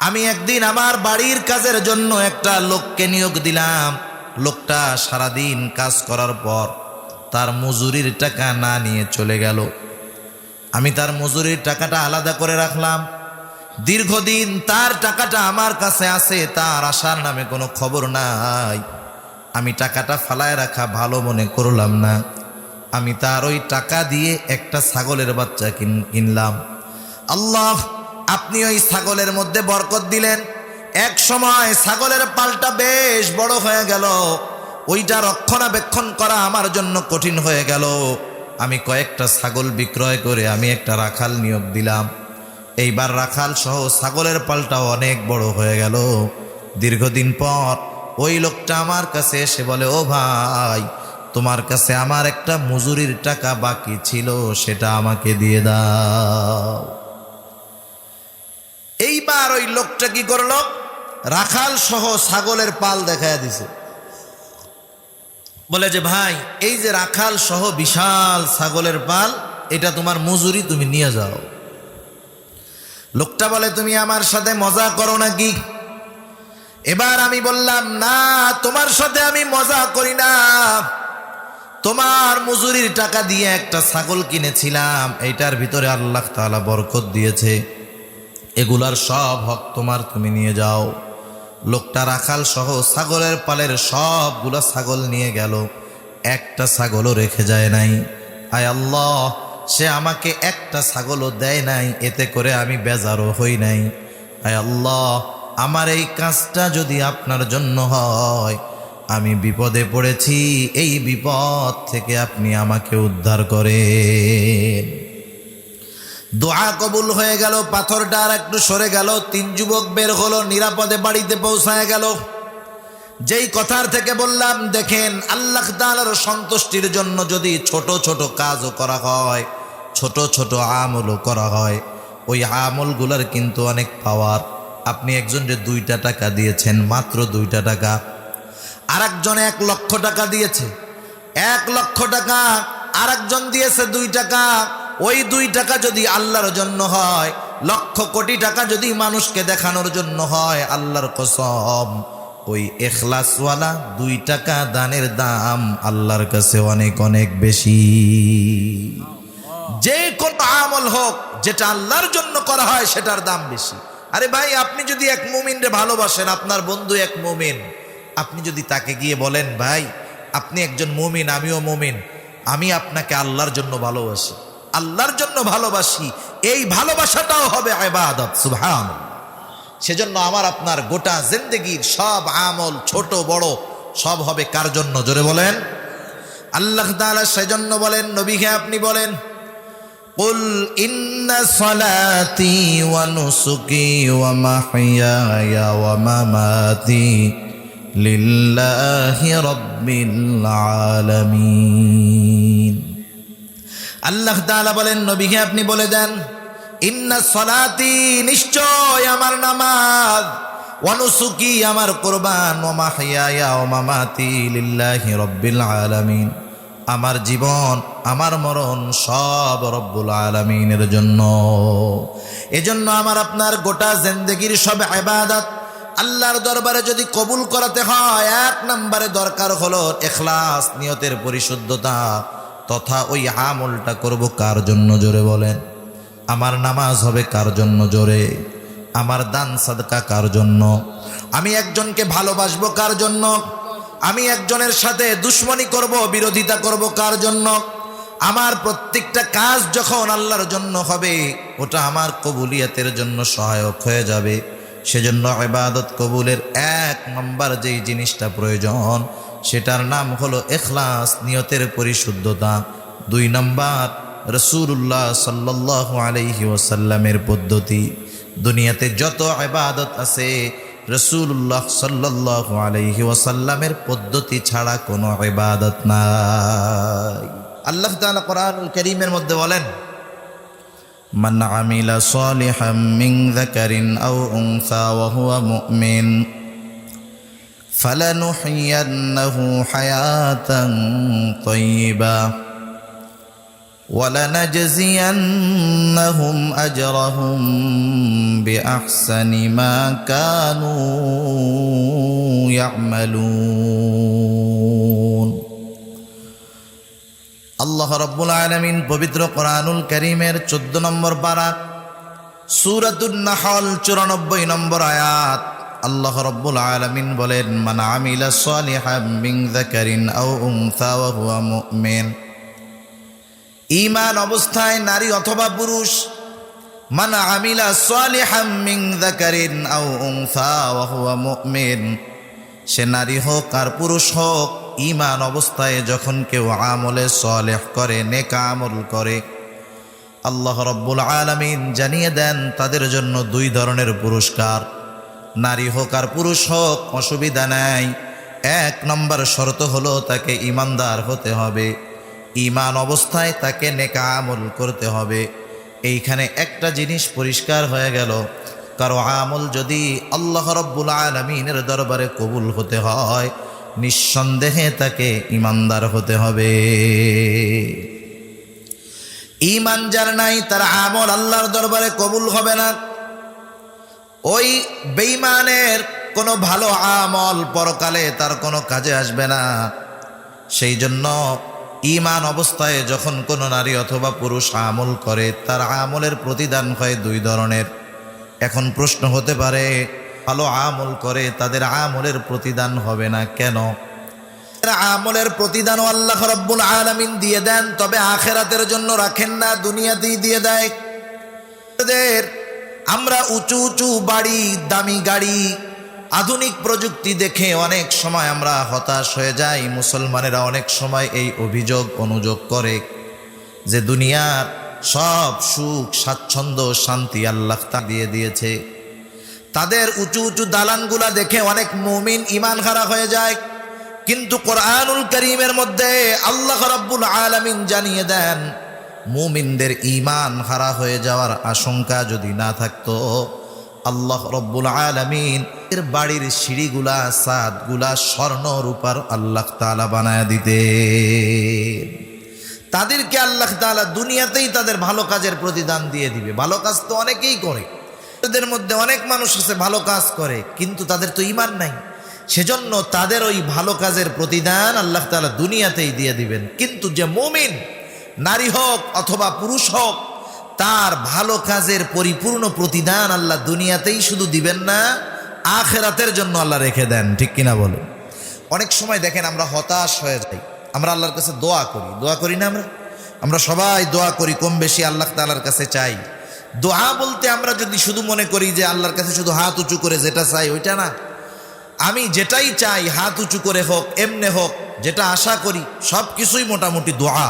আমি একদিন আমার বাড়ির কাজের জন্য একটা লোককে নিয়োগ দিলাম। লোকটা সারাদিন কাজ করার পর তার মজুরির টাকা না নিয়ে চলে গেল। আমি তার মজুরির টাকাটা আলাদা করে রাখলাম। দীর্ঘদিন তার টাকাটা আমার কাছে আছে, তার আসার নামে কোনো খবর নাই। আমি টাকাটা ফালায় রাখা ভালো মনে করলাম না। আমি তার ওই টাকা দিয়ে একটা ছাগলের বাচ্চা কিনলাম। আল্লাহ, আপনি ওই ছাগলের মধ্যে বরকত দিলেন। এক সময় ছাগলের পালটা বেশ বড় হয়ে গেল। ওইটা রক্ষণাবেক্ষণ করা আমার জন্য কঠিন হয়ে গেল। আমি কয়েকটা ছাগল বিক্রয় করে আমি একটা রাখাল নিয়োগ দিলাম। এইবার রাখাল সহ ছাগলের পালটা অনেক বড় হয়ে গেল। দীর্ঘদিন পর ওই লোকটা আমার কাছে এসে বলে, ও ভাই, তোমার কাছে আমার একটা মজুরির টাকা বাকি ছিল, সেটা আমাকে দিয়ে দাও। এইবার ওই লোকটা কি করলো, রাখাল সহ ছাগলের পাল দেখায় দিছে। বলে যে, ভাই, এই যে রাখাল সহ বিশাল ছাগলের পাল, এটা তোমার মজুরি, তুমি নিয়ে যাও। লোকটা বলে, তুমি আমার সাথে মজা করো নাকি? এবার আমি বললাম, না, তোমার সাথে আমি মজা করি না। তোমার মজুরির টাকা দিয়ে একটা ছাগল কিনেছিলাম, এইটার ভিতরে আল্লাহ তাআলা বরকত দিয়েছে, এগুলার সব হক তোমার, তুমি নিয়ে যাও। লোকটা রাখাল সহ ছাগলের পালের সবগুলা ছাগল নিয়ে গেল, একটা ছাগলও রেখে যায় নাই। আয় আল্লাহ, সে আমাকে একটা ছাগলও দেয় নাই, এতে করে আমি বেজারও হই নাই। আয় আল্লাহ, আমার এই কাজটা যদি আপনার জন্য হয়, আমি বিপদে পড়েছি, এই বিপদ থেকে আপনি আমাকে উদ্ধার করেন। দোয়া কবুল হয়ে গেল। পাথরটা আর একটু সরে গেল। 3 যুবক বের হলো, নিরাপদে বাড়িতে পৌঁছায় গেল। যেই কথার থেকে বললাম, দেখেন, আল্লাহ তাআলার সন্তুষ্টির জন্য যদি ছোট ছোট কাজও করা হয়, ছোট ছোট আমলও করা হয়, ওই আমলগুলার কিন্তু অনেক পাওয়ার। আপনি একজনকে 2টা টাকা দিয়েছেন, মাত্র 2টা টাকা। আর একজনে 1 লক্ষ টাকা দিয়েছে, 1 লক্ষ টাকা। আর একজন দিয়েছে 2 টাকা। ওই 2 টাকা যদি আল্লাহর জন্য হয়, লক্ষ কোটি টাকা যদি মানুষকে দেখানোর জন্য হয়, আল্লাহর কসম, ওই ইখলাসওয়ালা 2 টাকা দানের দাম আল্লাহর কাছে অনেক অনেক বেশি। যে কোন আমল হোক, যেটা আল্লাহর জন্য করা হয়, সেটার দাম বেশি। আরে ভাই, আপনি যদি এক মুমিনরে ভালোবাসেন, আপনার বন্ধু এক মুমিন, আপনি যদি তাকে গিয়ে বলেন, ভাই, আপনি একজন মুমিন, আমিও মুমিন, আমি আপনাকে আল্লাহর জন্য ভালোবাসি, আল্লাহর জন্য ভালোবাসি, এই ভালোবাসাটাও হবে ইবাদত। সুবহানাল্লাহ। সেজন্য আমার আপনার গোটা জিন্দেগির সব আমল, ছোট বড়, সব হবে কার জন্য? জোরে বলেন, আল্লাহ তাআলা। সেজন্য বলেন, নবীকে আপনি বলেন, কুল ইন্না সালাতি ওয়া নুসুকি ওয়া মাহইয়ায়া ওয়া মামাতি লিল্লাহি রাব্বিল আলামিন। আল্লাহ তাআলা বলেন, নবীকে আপনি বলে দেন, ইন্না সালাতি, নিশ্চয় আমার নামাজ, ওয়া নুসুকি, আমার কুরবান, ওয়া মাহইয়ায়া ওয়া মামাতি লিল্লাহি রাব্বিল আলামিন, আমার জীবন, আমার মরণ সব রব্বুল আলামিনের জন্য। এজন্য আমার আপনার গোটা জিন্দেগির সব ইবাদত আল্লাহর দরবারে যদি কবুল করাতে হয়, 1 নম্বরে দরকার হলো ইখলাস, নিয়তের পরিশুদ্ধতা, তথা ওই আমলটা করব কার জন্য? জোরে বলেন। আমার নামাজ হবে কার জন্য? জোরে। আমার দান সাদকা কার জন্য? আমি একজনকে ভালোবাসবো কার জন্য? আমি একজনের সাথে দুশ্মনী করব, বিরোধিতা করব কার জন্য? আমার প্রত্যেকটা কাজ যখন আল্লাহর জন্য হবে, ওটা আমার কবুলিয়তের জন্য সহায়ক হয়ে যাবে। সেজন্য ইবাদত কবুলের 1 নম্বর যেই জিনিসটা প্রয়োজন, সেটার নাম হলো ইখলাস, নিয়তের পরিশুদ্ধতা। 2 নম্বর, রাসূলুল্লাহ সাল্লাল্লাহু আলাইহি ওয়াসাল্লামের পদ্ধতি। দুনিয়াতে যত ইবাদত আছে, রাসূলুল্লাহ সাল্লাল্লাহু আলাইহি ওয়াসাল্লামের পদ্ধতি ছাড়া কোনো ইবাদত নাই। আল্লাহ তাআলা কোরআনুল কারীমের মধ্যে বলেন, মান আমিলা সালিহাম মিন যাকারিন আও উনসা ওয়া হুয়া মুমিন ফালানুহইয়ান্নাহু হায়াতান তাইয়্যিবা وَلَنَجْزِيَنَّهُمْ أَجْرَهُمْ بِأَحْسَنِ مَا كَانُوا يَعْمَلُونَ আল্লাহ রাব্বুল আলামিন পবিত্র কোরআনুল কারীমের 14 নম্বর পারা সূরাতুন নাহল 94 নম্বর আয়াত আল্লাহ রাব্বুল আলামিন বলেন মান আমিলা সালিহাম মিন যাকারিন আও উনসা ওয়া হুয়া মুমিন ঈমান অবস্থায় নারী অথবা পুরুষ মান আমিলা সালিহাম মিন যাকারিন আও উনসা ওয়া হুয়া মুমিন সে নারী হোক আর পুরুষ হোক ঈমান অবস্থায় যখন কেউ আমলে সালেহ করে নেক আমল করে আল্লাহ রাব্বুল আলামিন জানিয়ে দেন তাদের জন্য 2 ধরনের পুরস্কার নারী হোক আর পুরুষ হোক অসুবিধা নাই 1 নম্বর শর্ত হলো তাকে ঈমানদার হতে হবে ঈমান অবস্থায় তাকে নেক আমল করতে হবে এইখানে একটা জিনিস পরিষ্কার হয়ে গেল কারো আমল যদি আল্লাহ রাব্বুল আলামিনের দরবারে কবুল হতে হয় নিঃসন্দেহে তাকে ঈমানদার হতে হবে ঈমান যার নাই তার আমল আল্লাহর দরবারে কবুল হবে না ওই বেঈমানের কোনো ভালো আমল পরকালে তার কোনো কাজে আসবে না সেই জন্য ঈমান অবস্থায় যখন কোনো নারী অথবা পুরুষ আমল করে তার আমলের প্রতিদান হয় 2 ধরনের এখন প্রশ্ন হতে পারে ভালো আমল করে তাদের আমলের প্রতিদান হবে না কেন আমলের প্রতিদানও আল্লাহ রাব্বুল আলামিন দিয়ে দেন তবে আখিরাতের জন্য রাখেন না দুনিয়াতেই দিয়ে দেয় আমরা উঁচু উঁচু বাড়ি দামি গাড়ি আধুনিক প্রযুক্তি দেখে অনেক সময় আমরা হতাশ হয়ে যাই মুসলমানেরা অনেক সময় এই অভিযোগ অনুযোগ করে যে দুনিয়ার সব সুখ স্বাচ্ছন্দ্য শান্তি আল্লাহ তাআলা দিয়ে দিয়েছে তাদের উঁচু উঁচু দালানগুলা দেখে অনেক মুমিন ঈমান হারা হয়ে যায় কিন্তু কোরআনুল কারীমের মধ্যে আল্লাহ রাব্বুল আলামিন জানিয়ে দেন মুমিনদের ঈমান হারা হয়ে যাওয়ার আশঙ্কা যদি না থাকতো আল্লাহ রাব্বুল আলামিন এর বাড়ির সিঁড়িগুলা ছাদগুলা স্বর্ণ রূপার আল্লাহ তাআলা বানায় দিতেন তাদেরকে আল্লাহ তাআলা দুনিয়াতেই তাদের ভালো কাজের প্রতিদান দিয়ে দিবে ভালো কাজ তো অনেকেই করে তাদের মধ্যে অনেক মানুষ আছে ভালো কাজ করে কিন্তু তাদের তো ঈমান নাই সেজন্য তাদের ওই ভালো কাজের প্রতিদান আল্লাহ তাআলা দুনিয়াতেই দিয়ে দিবেন কিন্তু যে মুমিন নারী হোক অথবা পুরুষ হোক তার ভালো কাজের পরিপূর্ণ প্রতিদান আল্লাহ দুনিয়াতেই শুধু দিবেন না আখিরাতের জন্য আল্লাহ রেখে দেন ঠিক কিনা বলেন অনেক সময় দেখেন আমরা হতাশ হয়ে যাই আমরা আল্লাহর কাছে দোয়া করি না আমরা সবাই দোয়া করি কম বেশি আল্লাহ তাআলার কাছে চাই দোয়া বলতে আমরা যদি শুধু মনে করি যে আল্লাহর কাছে শুধু হাত উঁচু করে যেটা চাই ওইটা না আমি যেটাই চাই হাত উঁচু করে হোক এমনে হোক যেটা আশা করি সব কিছুই মোটামুটি দোয়া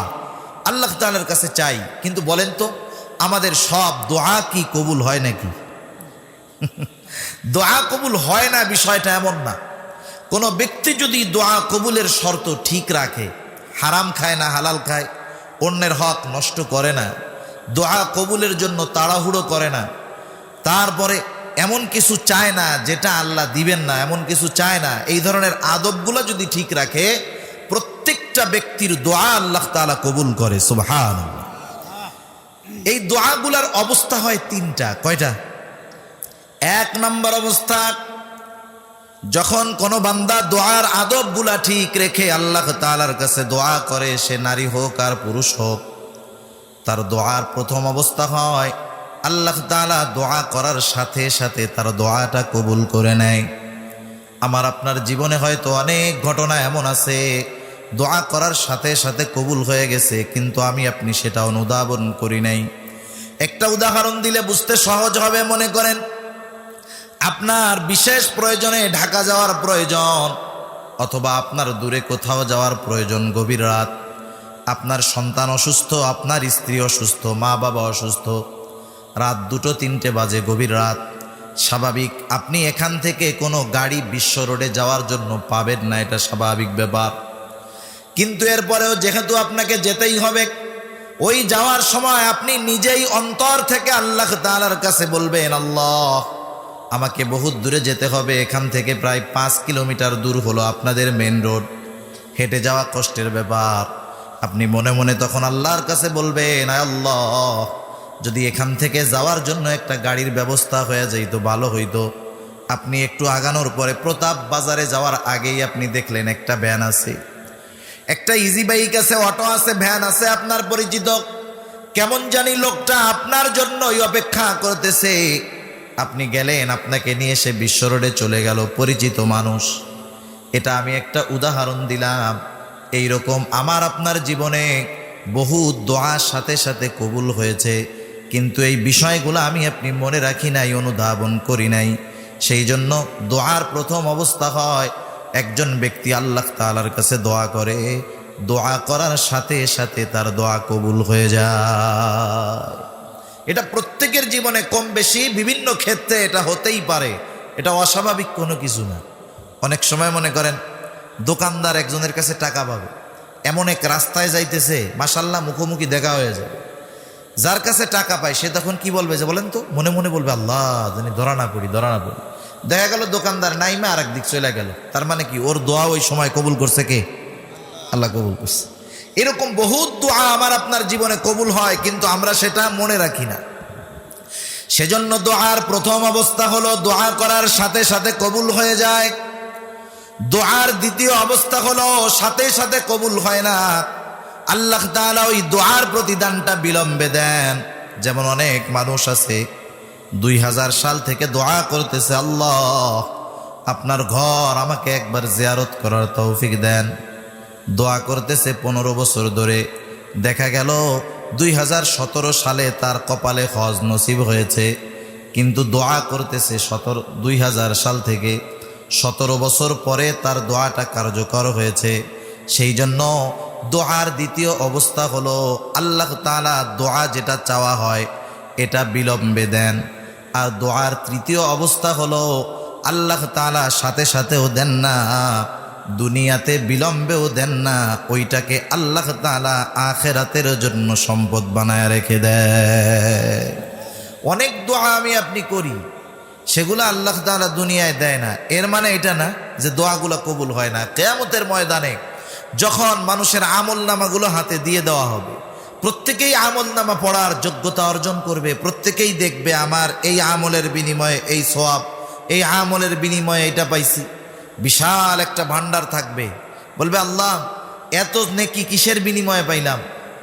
আল্লাহ তাআলার কাছে চাই কিন্তু বলেন তো আমাদের সব দোয়া কি কবুল হয় নাকি দোয়া কবুল হয় না বিষয়টা এমন না কোনো ব্যক্তি যদি দোয়া কবুলের শর্ত ঠিক রাখে হারাম খায় না হালাল খায় অন্যের হক নষ্ট করে না দোয়া কবুলের জন্য তাড়াহুড়ো করে না তারপরে এমন কিছু চায় না যেটা আল্লাহ দিবেন না এমন কিছু চায় না এই ধরনের আদবগুলো যদি ঠিক রাখে প্রত্যেকটা ব্যক্তির দোয়া আল্লাহ তাআলা কবুল করে সুবহানাল্লাহ এই দোয়াগুলোর অবস্থা হয় 3টা কয়টা 1 নম্বর অবস্থা যখন কোনো বান্দা দোয়ার আদবগুলা ঠিক রেখে আল্লাহ তাআলার কাছে দোয়া করে সে নারী হোক আর পুরুষ হোক তার দোয়ার প্রথম অবস্থা হয় আল্লাহ তাআলা দোয়া করার সাথে সাথে তার দোয়াটা কবুল করে নেয় আমার আপনার জীবনে হয়তো অনেক ঘটনা এমন আছে দোয়া করার সাথে সাথে কবুল হয়ে গেছে কিন্তু আমি আপনি সেটা অনুধাবন করি নাই একটা উদাহরণ দিলে বুঝতে সহজ হবে মনে করেন আপনার বিশেষ প্রয়োজনে ঢাকা যাওয়ার প্রয়োজন অথবা আপনার দূরে কোথাও যাওয়ার প্রয়োজন গভীর রাত আপনার সন্তান অসুস্থ আপনার স্ত্রী অসুস্থ মা বাবা অসুস্থ রাত 2-3টে বাজে গভীর রাত স্বাভাবিক আপনি এখান থেকে কোনো গাড়ি বিশ্ব রোডে যাওয়ার জন্য পাবেন না এটা স্বাভাবিক ব্যাপার কিন্তু এরপরেও যেহেতু আপনাকে যেতেই হবে ওই যাওয়ার সময় আপনি নিজেই অন্তর থেকে আল্লাহ তাআলার কাছে বলবেন আল্লাহ আমাকে বহুত দূরে যেতে হবে এখান থেকে প্রায় 5 কিলোমিটার দূর হলো আপনাদের মেন রোড হেঁটে যাওয়া কষ্টের ব্যাপার আপনি মনে মনে তখন আল্লাহর কাছে বলবেন, আয় আল্লাহ, যদি এখান থেকে যাওয়ার জন্য একটা গাড়ির ব্যবস্থা হয়ে যাইতো ভালো হইতো। আপনি একটু আগানোর পরে প্রতাপ বাজারে যাওয়ার আগেই আপনি দেখলেন একটা ভ্যান আছে, একটা ইজি বাইক আছে, অটো আছে, ভ্যান আছে আপনার পরিচিত। কেমন জানি লোকটা আপনার জন্যই অপেক্ষা করতেছে। আপনি গেলেন, আপনাকে নিয়ে সে বিশ্ব রোডে চলে গেল, পরিচিত মানুষ। এটা আমি একটা উদাহরণ দিলাম। এইরকম আমার আপনার জীবনে বহু দোয়ার সাথে সাথে কবুল হয়েছে, কিন্তু এই বিষয়গুলো আমি আপনি মনে রাখি নাই, অনুধাবন করি নাই। সেই জন্য দোয়ার প্রথম অবস্থা হয়, একজন ব্যক্তি আল্লাহ তাআলার কাছে দোয়া করে, দোয়া করার সাথে সাথে তার দোয়া কবুল হয়ে যায়। এটা প্রত্যেকের জীবনে কম বেশি বিভিন্ন ক্ষেত্রে এটা হতেই পারে, এটা অস্বাভাবিক কোনো কিছু না। অনেক সময় মনে করেন দোকানদার একজনের কাছে টাকা পাবে, এমন এক রাস্তায় যাইতেছে, মাশাল্লাহ মুখোমুখি দেখা হয়ে যাবে। যার কাছে টাকা পায় সে তখন কি বলবে, যে বলেন তো, মনে মনে বলবে, আল্লাহ জানি ধরা না পড়ি। দেখা গেল দোকানদার নাইমা আর একদিক চলে গেল। তার মানে কি, ওর দোয়া ওই সময় কবুল করছে কে? আল্লাহ কবুল করছে। এরকম বহুত দোয়া আমার আপনার জীবনে কবুল হয়, কিন্তু আমরা সেটা মনে রাখি না। সেজন্য দোয়ার প্রথম অবস্থা হলো দোয়া করার সাথে সাথে কবুল হয়ে যায়। দোয়ার দ্বিতীয় অবস্থা হলো সাথে সাথে কবুল হয় না, আল্লাহ তাআলা ওই দোয়ার প্রতিদানটা বিলম্বে দেন। যেমন অনেক মানুষ আছে 2000 সাল থেকে দোয়া করতেছে, আল্লাহ আপনার ঘর আমাকে একবার জিয়ারত করার তৌফিক দেন। দোয়া করতেছে 15 বছর ধরে, দেখা গেল 2017 সালে তার কপালে হজ নসিব হয়েছে, কিন্তু দোয়া করতেছে 2000 সাল থেকে 17 বছর পরে তার দোয়াটা কার্যকর হয়েছে। সেই জন্য দোয়ার দ্বিতীয় অবস্থা হলো আল্লাহ তাআলা দোয়া যেটা চাওয়া হয় এটা বিলম্বে দেন। আর দোয়ার তৃতীয় অবস্থা হলো আল্লাহ তাআলা সাথে সাথেও দেন না, দুনিয়াতে বিলম্বেও দেন না, ওইটাকে আল্লাহ তাআলা আখিরাতের জন্য সম্পদ বানায় রেখে দেয়। অনেক দোয়া আমি আপনি করি, সেগুলো আল্লাহ তাআলা দুনিয়ায় দেয় না। এর মানে এটা না যে দোয়াগুলো কবুল হয় না। কিয়ামতের ময়দানে যখন মানুষের আমলনামাগুলো হাতে দিয়ে দেওয়া হবে, প্রত্যেকেই আমলনামা পড়ার যোগ্যতা অর্জন করবে। প্রত্যেকেই দেখবে আমার এই আমলের বিনিময়ে এই সওয়াব, এই আমলের বিনিময়ে এটা পাইছি। বিশাল একটা ভান্ডার থাকবে, বলবে আল্লাহ এত নেকি কিসের বিনিময়ে পাইলাম?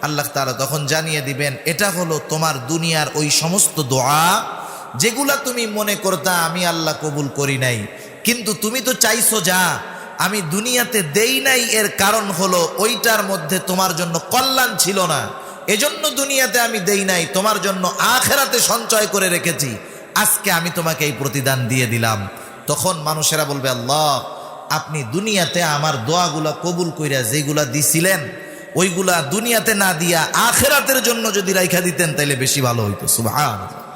আল্লাহ তাআলা তখন জানিয়ে দিবেন, এটা হলো তোমার দুনিয়ার ওই সমস্ত দোয়া যেগুলা তুমি মনে করতা আমি আল্লাহ কবুল করি নাই, কিন্তু তুমি তো চাইছো যা আমি দুনিয়াতে দেই নাই, এর কারণ হলো ওইটার মধ্যে তোমার জন্য কল্যাণ ছিল না, এজন্য দুনিয়াতে আমি দেই নাই, তোমার জন্য আখিরাতে সঞ্চয় করে রেখেছি, আজকে আমি তোমাকে এই প্রতিদান দিয়ে দিলাম। তখন মানুষেরা বলবে, আল্লাহ আপনি দুনিয়াতে আমার দোয়াগুলা কবুল কইরা যেগুলা দিছিলেন ওইগুলা দুনিয়াতে না দিয়া আখিরাতের জন্য যদি রাইখা দিতেন তাইলে বেশি ভালো হইতো। সুবহানাল্লাহ।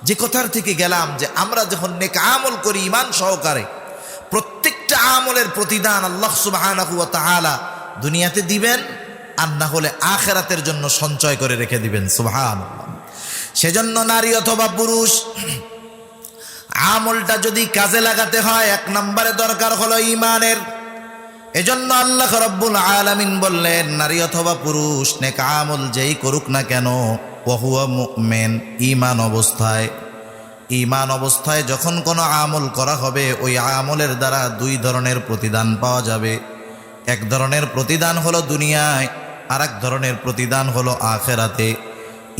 যে কথার থেকে গেলাম যে আমরা যখন নেক আমল করি ইমান সহকারে, প্রত্যেকটা আমলের প্রতিদান আল্লাহ সুবহানাহু ওয়া তাআলা দুনিয়াতে দিবেন, আর না হলে আখিরাতের জন্য সঞ্চয় করে রেখে দিবেন। সুবহানাল্লাহ। সেজন্য নারী অথবা পুরুষ আমলটা যদি কাজে লাগাতে হয়, এক নম্বরে দরকার হলো ইমানের। এজন্য আল্লাহ রাব্বুল আলামিন বললেন, নারী অথবা পুরুষ নেক আমল যেই করুক না কেন, ওয়াহুয়া মুমিন, ঈমান অবস্থায়। ঈমান অবস্থায় যখন কোনো আমল করা হবে, ওই আমলের দ্বারা দুই ধরনের প্রতিদান পাওয়া যাবে। এক ধরনের প্রতিদান হলো দুনিয়ায়, আর এক ধরনের প্রতিদান হলো আখিরাতে।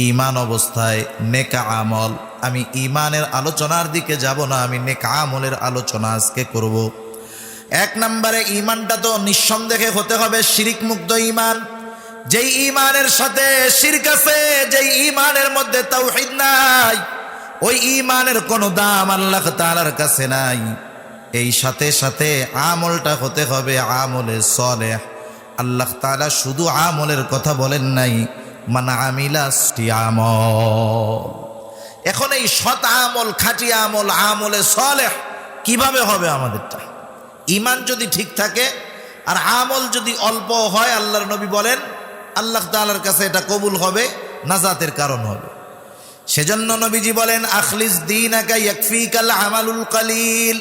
ঈমান অবস্থায় নেক আমল, আমি ঈমানের আলোচনার দিকে যাব না, আমি নেক আমলের আলোচনা আজকে করব। এক নম্বরে ঈমানটা তো নিঃসন্দেহে হতে হবে শিরক মুক্ত ঈমান, যেই ঈমানের সাথে শিরক আছে, যেই ঈমানের মধ্যে তাওহীদ নাই, ওই ঈমানের কোনো দাম আল্লাহ তাআলার কাছে নাই। এই সাথে সাথে আমলটা হতে হবে আমলে সালেহ। আল্লাহ তাআলা শুধু আমলের কথা বলেন নাই, মান আমিলা আমল। এখন এই সৎ আমল, খাঁটি আমল, আমলে সালেহ কিভাবে হবে আমাদেরটা? ঈমান যদি ঠিক থাকে আর আমল যদি অল্প হয়, আল্লাহর নবী বলেন আল্লাহ তাআলার কাছে এটা কবুল হবে, নাজাতের কারণ হবে। সেজন্য নবীজি বলেন, আখলিস দীনাকা ইয়াকফিকাল আমালুল কালিল।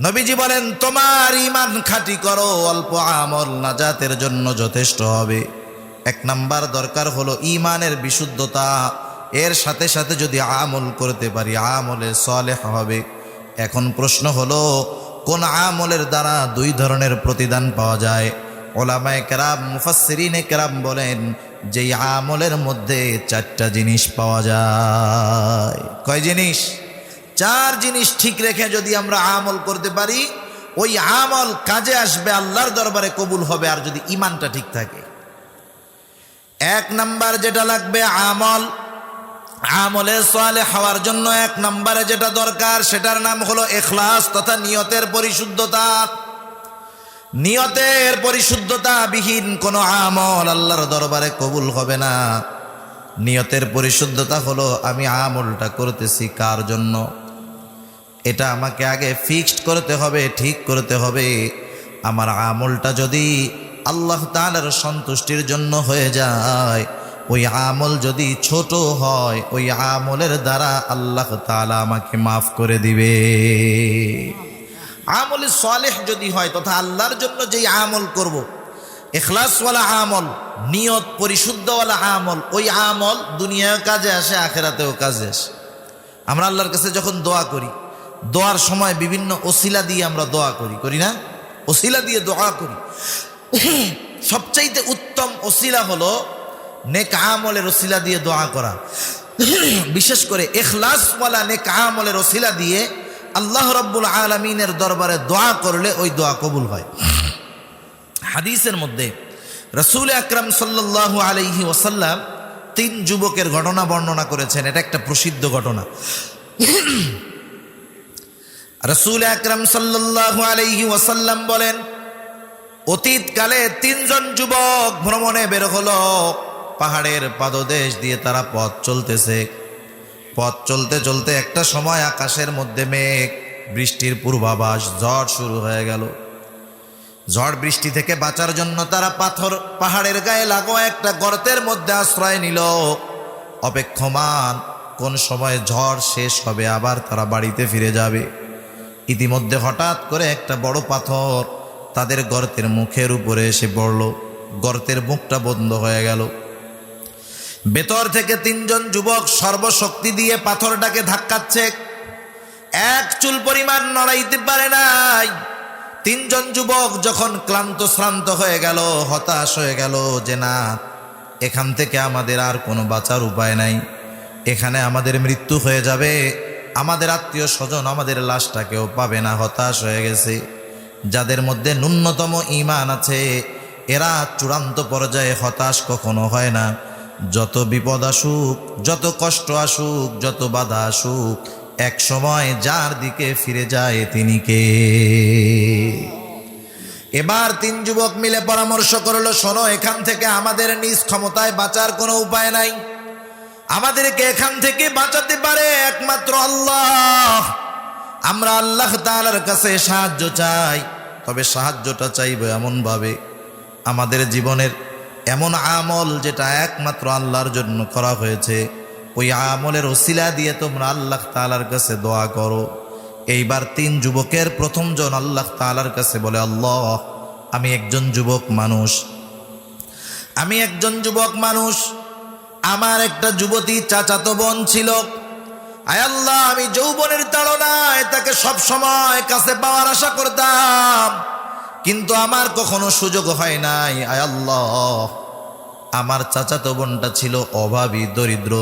নবীজি বলেন তোমার ঈমান খাঁটি করো, অল্প আমল নাজাতের জন্য যথেষ্ট হবে। এক নাম্বার দরকার হলো ঈমানের বিশুদ্ধতা। এর সাথে সাথে যদি আমল করতে পারি আমলে সালেহ হবে। এখন প্রশ্ন হলো কোন আমলের দ্বারা দুই ধরনের প্রতিদান পাওয়া যায়? উলামায়ে কেরাম মুফাসসিরিনে কেরাম বলেন যেই আমলের মধ্যে চারটা জিনিস পাওয়া যায়। কয় জিনিস? চার জিনিস ঠিক রেখে যদি আমরা আমল করতে পারি ওই আমল কাজে আসবে, আল্লাহর দরবারে কবুল হবে, আর যদি ঈমানটা ঠিক থাকে। এক নাম্বার যেটা লাগবে আমলে সালেহ হওয়ার জন্য এক নম্বরে যেটা দরকার সেটার নাম হলো ইখলাস তথা নিয়তের পরিশুদ্ধতা। নিয়তের পরিশুদ্ধতা বিহীন কোনো আমল আল্লাহর দরবারে কবুল হবে না। নিয়তের পরিশুদ্ধতা হলো আমি আমলটা করতেছি কার জন্য, এটা আমাকে আগে ফিক্সড করতে হবে, ঠিক করতে হবে। আমার আমলটা যদি আল্লাহ তাআলার সন্তুষ্টির জন্য হয়ে যায়, ওই আমল যদি ছোট হয় ওই আমলের দ্বারা আল্লাহ তাআলা আমাকে মাফ করে দিবে। আমল সালেহ যদি হয় তথা আল্লাহর জন্য যেই আমল করব, ইখলাসওয়ালা আমল, নিয়ত পরিশুদ্ধওয়ালা আমল, ওই আমল দুনিয়ায় কাজে আসে আখিরাতেও কাজে আসে। আমরা আল্লাহর কাছে যখন দোয়া করি, দোয়ার সময় বিভিন্ন ওসিলা দিয়ে আমরা দোয়া করি না? ওসিলা দিয়ে দোয়া করি। সবচাইতে উত্তম ওসিলা হলো নেক আমলের ওসিলা দিয়ে দোয়া করা। বিশেষ করে ইখলাসওয়ালা নেক আমলের ওসিলা দিয়ে আল্লাহ রাব্বুল আলামিনের দরবারে দোয়া করলে ওই দোয়া কবুল হয়। হাদিসের মধ্যে রাসূল আকরাম সাল্লাল্লাহু আলাইহি ওয়াসাল্লাম 3 যুবকের ঘটনা বর্ণনা করেছেন। এটা একটা প্রসিদ্ধ ঘটনা। রাসূল আকরাম সাল্লাল্লাহু আলাইহি ওয়াসাল্লাম বলেন, অতীতকালে 3 জন যুবক ভ্রমণে বের হলো। পাহাড়ের পাদদেশ দিয়ে তারা পথ চলতেছে। পথ চলতে চলতে একটা সময় আকাশের মধ্যে মেঘ, বৃষ্টির পূর্বাভাস, ঝড় শুরু হয়ে গেল। ঝড় বৃষ্টি থেকে বাঁচার জন্য তারা পাহাড়ের গায়ে লাগোয়া একটা গর্তের মধ্যে আশ্রয় নিল, অপেক্ষমান কোন সময় ঝড় শেষ হবে আবার তারা বাড়িতে ফিরে যাবে। ইতিমধ্যে হঠাৎ করে একটা বড় পাথর তাদের গর্তের মুখের উপরে এসে পড়ল। গর্তের মুখটা বন্ধ হয়ে গেল। ভেতর থেকে 3 জন যুবক সর্বশক্তি দিয়ে পাথরটাকে ধাক্কাচ্ছে। এক চুল পরিমাণ নড়াইতে পারে নাই। 3 জন যুবক যখন ক্লান্ত শ্রান্ত হয়ে গেল, হতাশ হয়ে গেল যে না, এখান থেকে আমাদের আর কোনো বাঁচার উপায় নাই, এখানে আমাদের মৃত্যু হয়ে যাবে, আমাদের আত্মীয় স্বজন আমাদের লাশটাকেও পাবে না, হতাশ হয়ে গেছে। যাদের মধ্যে ন্যূনতম ঈমান আছে এরা চূড়ান্ত পর্যায়ে হতাশ কখনো হয় না। যত বিপদ আসুক, যত কষ্ট আসুক, যত বাধা আসুক, এক সময় যার দিকে ফিরে যায় তিনি কে? এবার 3 যুবক মিলে পরামর্শ করলো, শোনো, এখান থেকে আমাদের নিজ ক্ষমতায় বাঁচার কোনো উপায় নাই। আমাদেরকে এখান থেকে বাঁচাতে পারে একমাত্র আল্লাহ। আমরা আল্লাহ তাআলার কাছে সাহায্য চাই। তবে সাহায্যটা চাইবে এমনভাবে, আমাদের জীবনের এমন আমল যেটা একমাত্র আল্লাহর জন্য করা হয়েছে, ওই আমলের ওসিলা দিয়ে তোমরা আল্লাহ তাআলার কাছে দোয়া করো। এইবার 3 যুবকের প্রথম জন আল্লাহ তাআলার কাছে বলে, আল্লাহ, আমি একজন যুবক মানুষ, আমার একটা যুবতী চাচাতো বোন ছিল। আয় আল্লাহ, আমি যৌবনের তাড়নায় তাকে সব সময় কাছে পাওয়ার আশা করতাম, কিন্তু আমার কখনো সুযোগ হয় নাই। আয় আল্লাহ, আমার চাচাতো বোনটা ছিল অভাবী, দরিদ্র।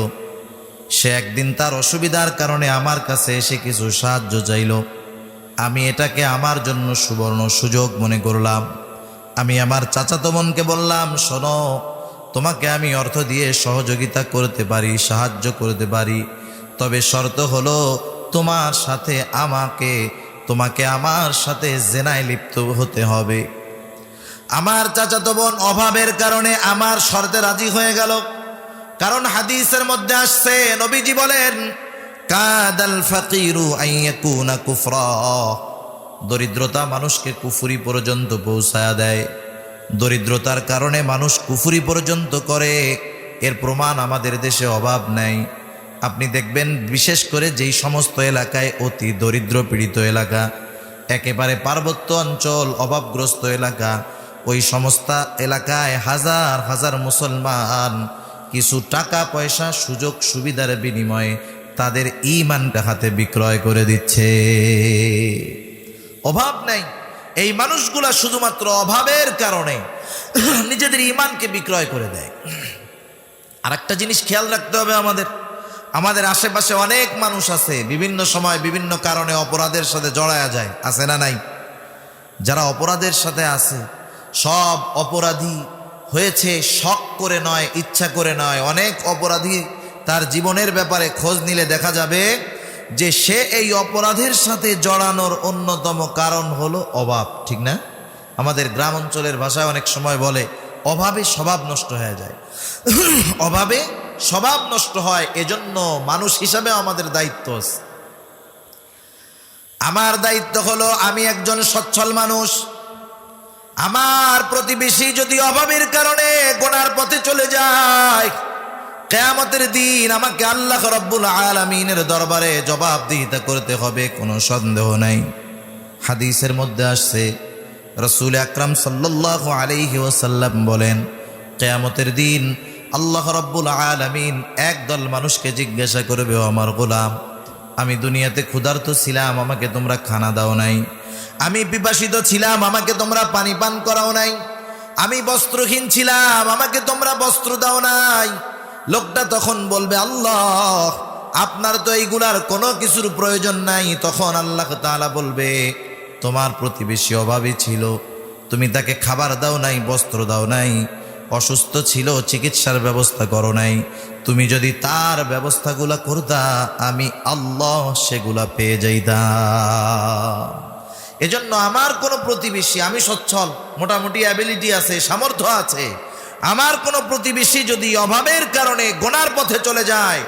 সে একদিন তার অসুবিধার কারণে আমার কাছে এসে কিছু সাহায্য চাইল। আমি এটাকে আমার জন্য সুবর্ণ সুযোগ মনে করলাম। আমি আমার চাচাতো বোনকে বললাম, শোনো, তোমাকে আমি অর্থ দিয়ে সহযোগিতা করতে পারি, সাহায্য করতে পারি, তবে শর্ত হলো তোমাকে আমার সাথে জেনায় লিপ্ত হতে হবে। আমার চাচাতো বোন অভাবের কারণে আমার শর্তে রাজি হয়ে গেল। কারণ হাদিসের মধ্যে আসছে, নবীজি বলেন, কাদাল ফাকিরু আইয়াকুনা কুফরা। দরিদ্রতা মানুষকে কুফরি পর্যন্ত পৌঁছায়া দেয়। দরিদ্রতার কারণে মানুষ কুফরি পর্যন্ত করে। এর প্রমাণ আমাদের দেশে অভাব নাই। আপনি দেখবেন, বিশেষ করে যেই সমস্ত এলাকায় অতি দরিদ্র পীড়িত এলাকা, একেবারে পার্বত্য অঞ্চল, অভাবগ্রস্ত এলাকা, ওই সমস্ত এলাকায় হাজার হাজার মুসলমান কিছু টাকা পয়সা সুযোগ সুবিধার বিনিময়ে তাদের ঈমানটা হাতে বিক্রয় করে দিচ্ছে। অভাব নাই, এই মানুষগুলা শুধুমাত্র অভাবের কারণে নিজেদের ঈমানকে বিক্রয় করে দেয়। আর একটা জিনিস খেয়াল রাখতে হবে, আমাদের আশেপাশে অনেক মানুষ আছে বিভিন্ন সময় বিভিন্ন কারণে অপরাধের সাথে জড়ায়া যায়, আছে না নাই? যারা অপরাধের সাথে আছে, সব অপরাধী হয়েছে শখ করে নয়, ইচ্ছা করে নয়। অনেক অপরাধী তার জীবনের ব্যাপারে খোঁজ নিলে দেখা যাবে যে সে এই অপরাধের সাথে জড়ানোর অন্যতম কারণ হলো অভাব, ঠিক না? আমাদের গ্রাম অঞ্চলের ভাষায় অনেক সময় বলে অভাবে স্বভাব নষ্ট হয়ে যায়। অভাবে স্বভাব নষ্ট হয়, এজন্য মানুষ হিসাবে আমাদের দায়িত্ব আছে। আমার দায়িত্ব হলো, আমি একজন সচ্ছল মানুষ, আমার প্রতিবেশী যদি অভাবের কারণে গুনার পথে চলে যায়, কিয়ামতের দিন আমাকে আল্লাহ রাব্বুল আলামিনের দরবারে জবাবদিহিতা করতে হবে, কোনো সন্দেহ নাই। হাদিসের মধ্যে আসছে, রাসূল আকরাম সাল্লাল্লাহু আলাইহি ওয়াসাল্লাম বলেন, কিয়ামতের দিন আল্লাহ রাব্বুল আলামিন একদল মানুষকে জিজ্ঞাসা করবে, ও আমার গোলাম, আমি দুনিয়াতে ক্ষুধার্ত ছিলাম, আমাকে তোমরা খানা দাও নাই। আমি পিপাসিত ছিলাম, আমাকে তোমরা পানি পান করাও নাই। আমি বস্ত্রহীন ছিলাম, আমাকে তোমরা বস্ত্র দাও নাই। লোকটা তখন বলবে, আল্লাহ, আপনার তো এইগুলার কোনো কিছুর প্রয়োজন নাই। তখন আল্লাহ তাআলা বলবে, তোমার প্রতিবেশী অভাবী ছিল, তুমি তাকে খাবার দাও নাই, বস্ত্র দাও নাই। অসুস্থ ছিল, চিকিৎসার ব্যবস্থা করো নাই। তুমি যদি তার ব্যবস্থাগুলা করতা, আমি আল্লাহ সেগুলা পেয়ে যাইতাম। এজন্য আমার কোনো প্রতিবেশী, আমি সচ্ছল, মোটামুটি অ্যাবিলিটি আছে, সামর্থ্য আছে, আমার কোনো প্রতিবেশী যদি অভাবের কারণে গুনার পথে চলে যায়,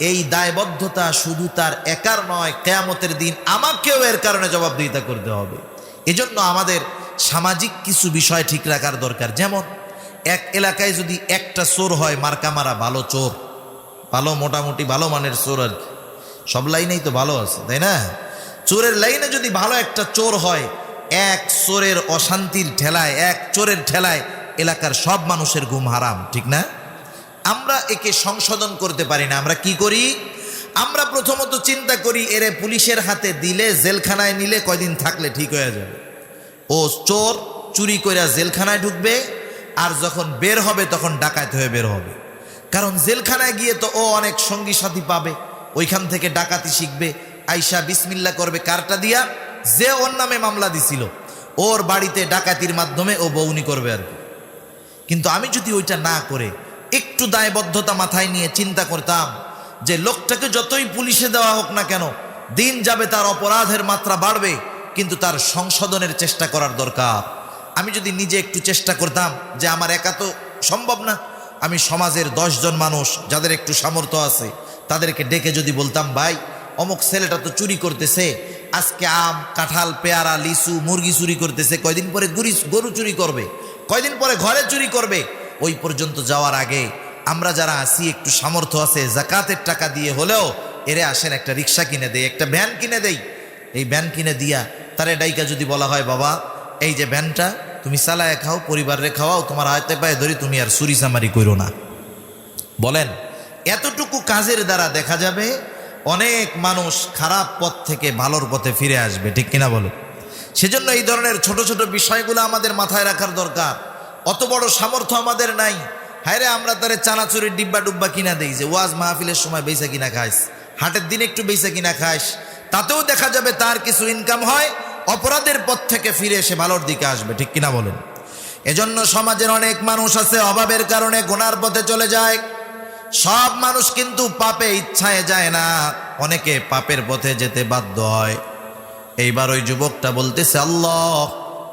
এই দায়বদ্ধতা শুধু তার একার নয়, কিয়ামতের দিন আমাকেও এর কারণে জবাবদিহিতা করতে হবে। এজন্য আমাদের সামাজিক কিছু বিষয় ঠিক রাখার দরকার। যেমন এক এলাকায় যদি একটা চোর হয়, মার্কা মারা ভালো চোর, ভালো মোটামুটি ভালো মানের চোর, আর সব লাইনেই তো ভালো আছে, তাই না? চোরের লাইনে যদি ভালো একটা চোর হয়, এক চোরের অশান্তির ঠেলায়, এক চোরের ঠেলায় এলাকার সব মানুষের ঘুম হারাম, ঠিক না? আমরা একে সংশোধন করতে পারি না। আমরা কি করি? আমরা প্রথমত চিন্তা করি, এরে পুলিশের হাতে দিলে, জেলখানায় নিলে কয়দিন থাকলে ঠিক হয়ে যাবে। ও চোর, চুরি করে জেলখানায় ঢুকবে, আর যখন বের হবে তখন ডাকাত হয়ে বের হবে। কারণ জেলখানায় গিয়ে তো ও অনেক সঙ্গী সাথী পাবে, ওইখান থেকে ডাকাতি শিখবে, আইসা বিসমিল্লাহ করবে কারটা দিয়া, যে ওর নামে মামলা দিছিল, ওর বাড়িতে ডাকাতির মাধ্যমে ও বউনি করবে আর কি। কিন্তু আমি যদি ওইটা না করে একটু দায়বদ্ধতা মাথায় নিয়ে চিন্তা করতাম যে লোকটাকে যতই পুলিশে দেওয়া হোক না কেন, দিন যাবে তার অপরাধের মাত্রা বাড়বে, কিন্তু তার সংশোধনের চেষ্টা করার দরকার। আমি যদি নিজে একটু চেষ্টা করতাম যে আমার একা তো সম্ভব না, আমি সমাজের 10 জন মানুষ যাদের একটু সামর্থ্য আছে তাদেরকে ডেকে যদি বলতাম, ভাই অমুক ছেলেটা তো চুরি করতেছে, আজকে আম, কাঁঠাল, পেয়ারা, লিচু, মুরগি চুরি করতেছে, কয়দিন পরে গরু চুরি করবে, কয়দিন পরে ঘরে চুরি করবে, ওই পর্যন্ত যাওয়ার আগে আমরা যারা আছি একটু সামর্থ্য আছে, জাকাতের টাকা দিয়ে হলেও এরে আসেন একটা রিক্সা কিনে দেই, একটা ভ্যান কিনে দেই। এই ভ্যান কিনে দিয়া তারে ডাইকা যদি বলা হয়, বাবা এই যে ভ্যানটা তুমি চালায় খাও, পরিবারে খাওয়াও, তোমার হাতে পায়ে ধরি, তুমি আর চুরি চামারি করো না। বলেন, এতটুকু কাজের দ্বারা দেখা যাবে অনেক মানুষ খারাপ পথ থেকে ভালোর পথে ফিরে আসবে, ঠিক কিনা বলো? সেজন্য এই ধরনের ছোট ছোট বিষয়গুলো আমাদের মাথায় রাখার দরকার। অত বড় সামর্থ্য আমাদের নাই। হায়রে, আমরা তারে চানাচুরির ডিব্বা ডুব্বা কিনা দেই যে ওয়াজ মাহফিলের সময় বেচা কিনা খাইস, হাটের দিন একটু বেচা কিনা খাইস, তাতেও দেখা যাবে তার কিছু ইনকাম হয়, অপরাধের পথ থেকে ফিরে এসে ভালোর দিকে আসবে, ঠিক কিনা বলেন? এজন্য সমাজের অনেক মানুষ আছে অভাবের কারণে গুনার পথে চলে যায়। সব মানুষ কিন্তু পাপে ইচ্ছায় যায় না, অনেকে পাপের পথে যেতে বাধ্য হয়। এইবার ওই যুবকটা বলতেছে, আল্লাহ,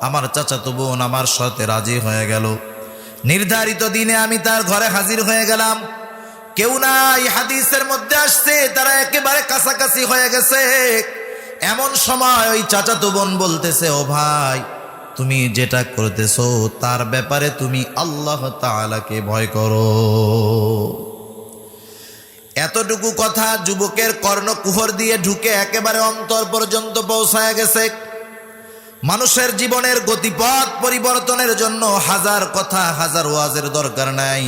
আমার চাচাতো বোন আমার সাথে রাজি হয়ে গেল, নির্ধারিত দিনে আমি তার ঘরে হাজির হয়ে গেলাম, কেউ নাই। হাদিসের মধ্যে আসছে তারা একেবারে কাছাকাছি হয়ে গেছে। এমন সময় ওই চাচাতো বোন বলতেছে, ও ভাই, তুমি যেটা করতেছো তার ব্যাপারে তুমি আল্লাহ তাআলাকে ভয় করো। এতটুকু কথা যুবকের কর্ণকুহর দিয়ে ঢুকে একেবারে অন্তর পর্যন্ত পৌঁছায় গেছে। মানুষের জীবনের গতিপথ পরিবর্তনের জন্য হাজার কথা হাজার ওয়াজের দরকার নাই।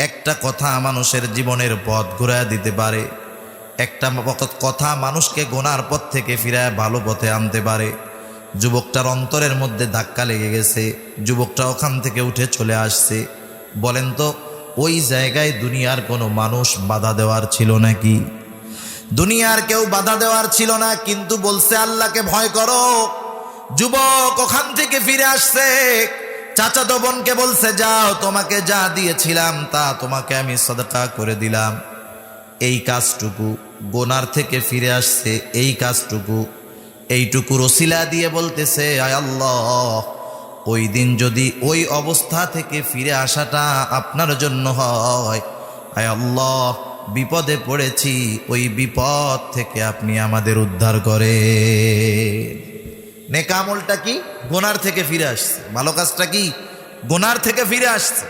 একটা কথা মানুষের জীবনের পথ ঘুরায় দিতে পারে। একটা কথা মানুষকে গোনার পথ থেকে ফিরায় ভালো পথে আনতে পারে। যুবকটার অন্তরের মধ্যে ধাক্কা লেগে গেছে, যুবকটা ওখান থেকে উঠে চলে আসছে। বলেন তো ওই জায়গায় দুনিয়ার কোনো মানুষ বাধা দেওয়ার ছিল নাকি? দুনিয়ার কেউ বাধা দেওয়ার ছিল না, কিন্তু বলছে আল্লাহকে ভয় করো। যুবক ওখান থেকে ফিরে আসছে, চাচাতো বোনকে বলছে যাও, তোমাকে যা দিয়েছিলাম তা তোমাকে আমি সদকা করে দিলাম। এই কাজটুকু গোনার থেকে ফিরে আসছে, এইটুকুর ওসিলা দিয়ে বলতেছে আয় আল্লাহ, ওই দিন যদি ওই অবস্থা থেকে ফিরে আসাটা আপনার জন্য হয়, আয় আল্লাহ বিপদে পড়েছি, ওই বিপদ থেকে আপনি আমাদের উদ্ধার করে। নেক আমলটা কি? গোনার থেকে ফিরে আসছে। ভালো কাজটা কি? গোনার থেকে ফিরে আসছে।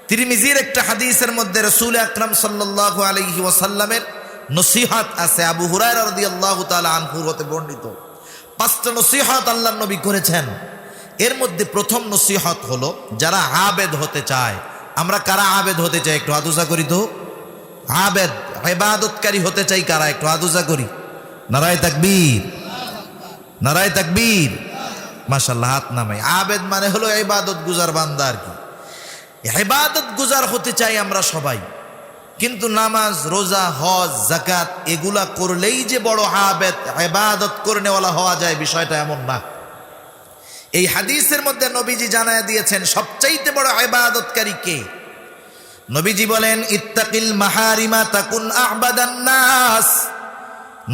তিরমিজির একটা হাদিসের মধ্যে রাসূল আকরাম সাল্লাল্লাহু আলাইহি ওয়াসাল্লামের নসিহত আছে। আবু হুরায়রা রাদিয়াল্লাহু তাআলা আনহু হতে বর্ণিত 5টা নসিহত আল্লাহর নবী করেছেন। এর মধ্যে প্রথম নসিহত হলো, যারা আবেদ হতে চায়, আমরা কারা আবেদ হতে চাই একটু হাত উঁচা করি তো। আবেদ ইবাদতকারী হতে চাই কারা? একটু হাত উঁচা করি। নারায়ে তাকবীর, নারায়ে তাকবীর। মাশাআল্লাহ, হাত নামাই। আবেদ মানে হলো ইবাদত গুজার বান্দা আর কি। ইবাদত গুজার হতে চাই আমরা সবাই, কিন্তু নামাজ, রোজা, হজ, যাকাত এগুলা করলেই যে বড় আবেদ, ইবাদত করনেওয়ালা হওয়া যায়, বিষয়টা এমন না। এই হাদিসের মধ্যে নবীজি জানায় দিয়েছেন সবচাইতে বড় ইবাদতকারী কে। নবীজি বলেন ইত্তাকিল মাহারিমা তাকুন আ'বাদান নাস।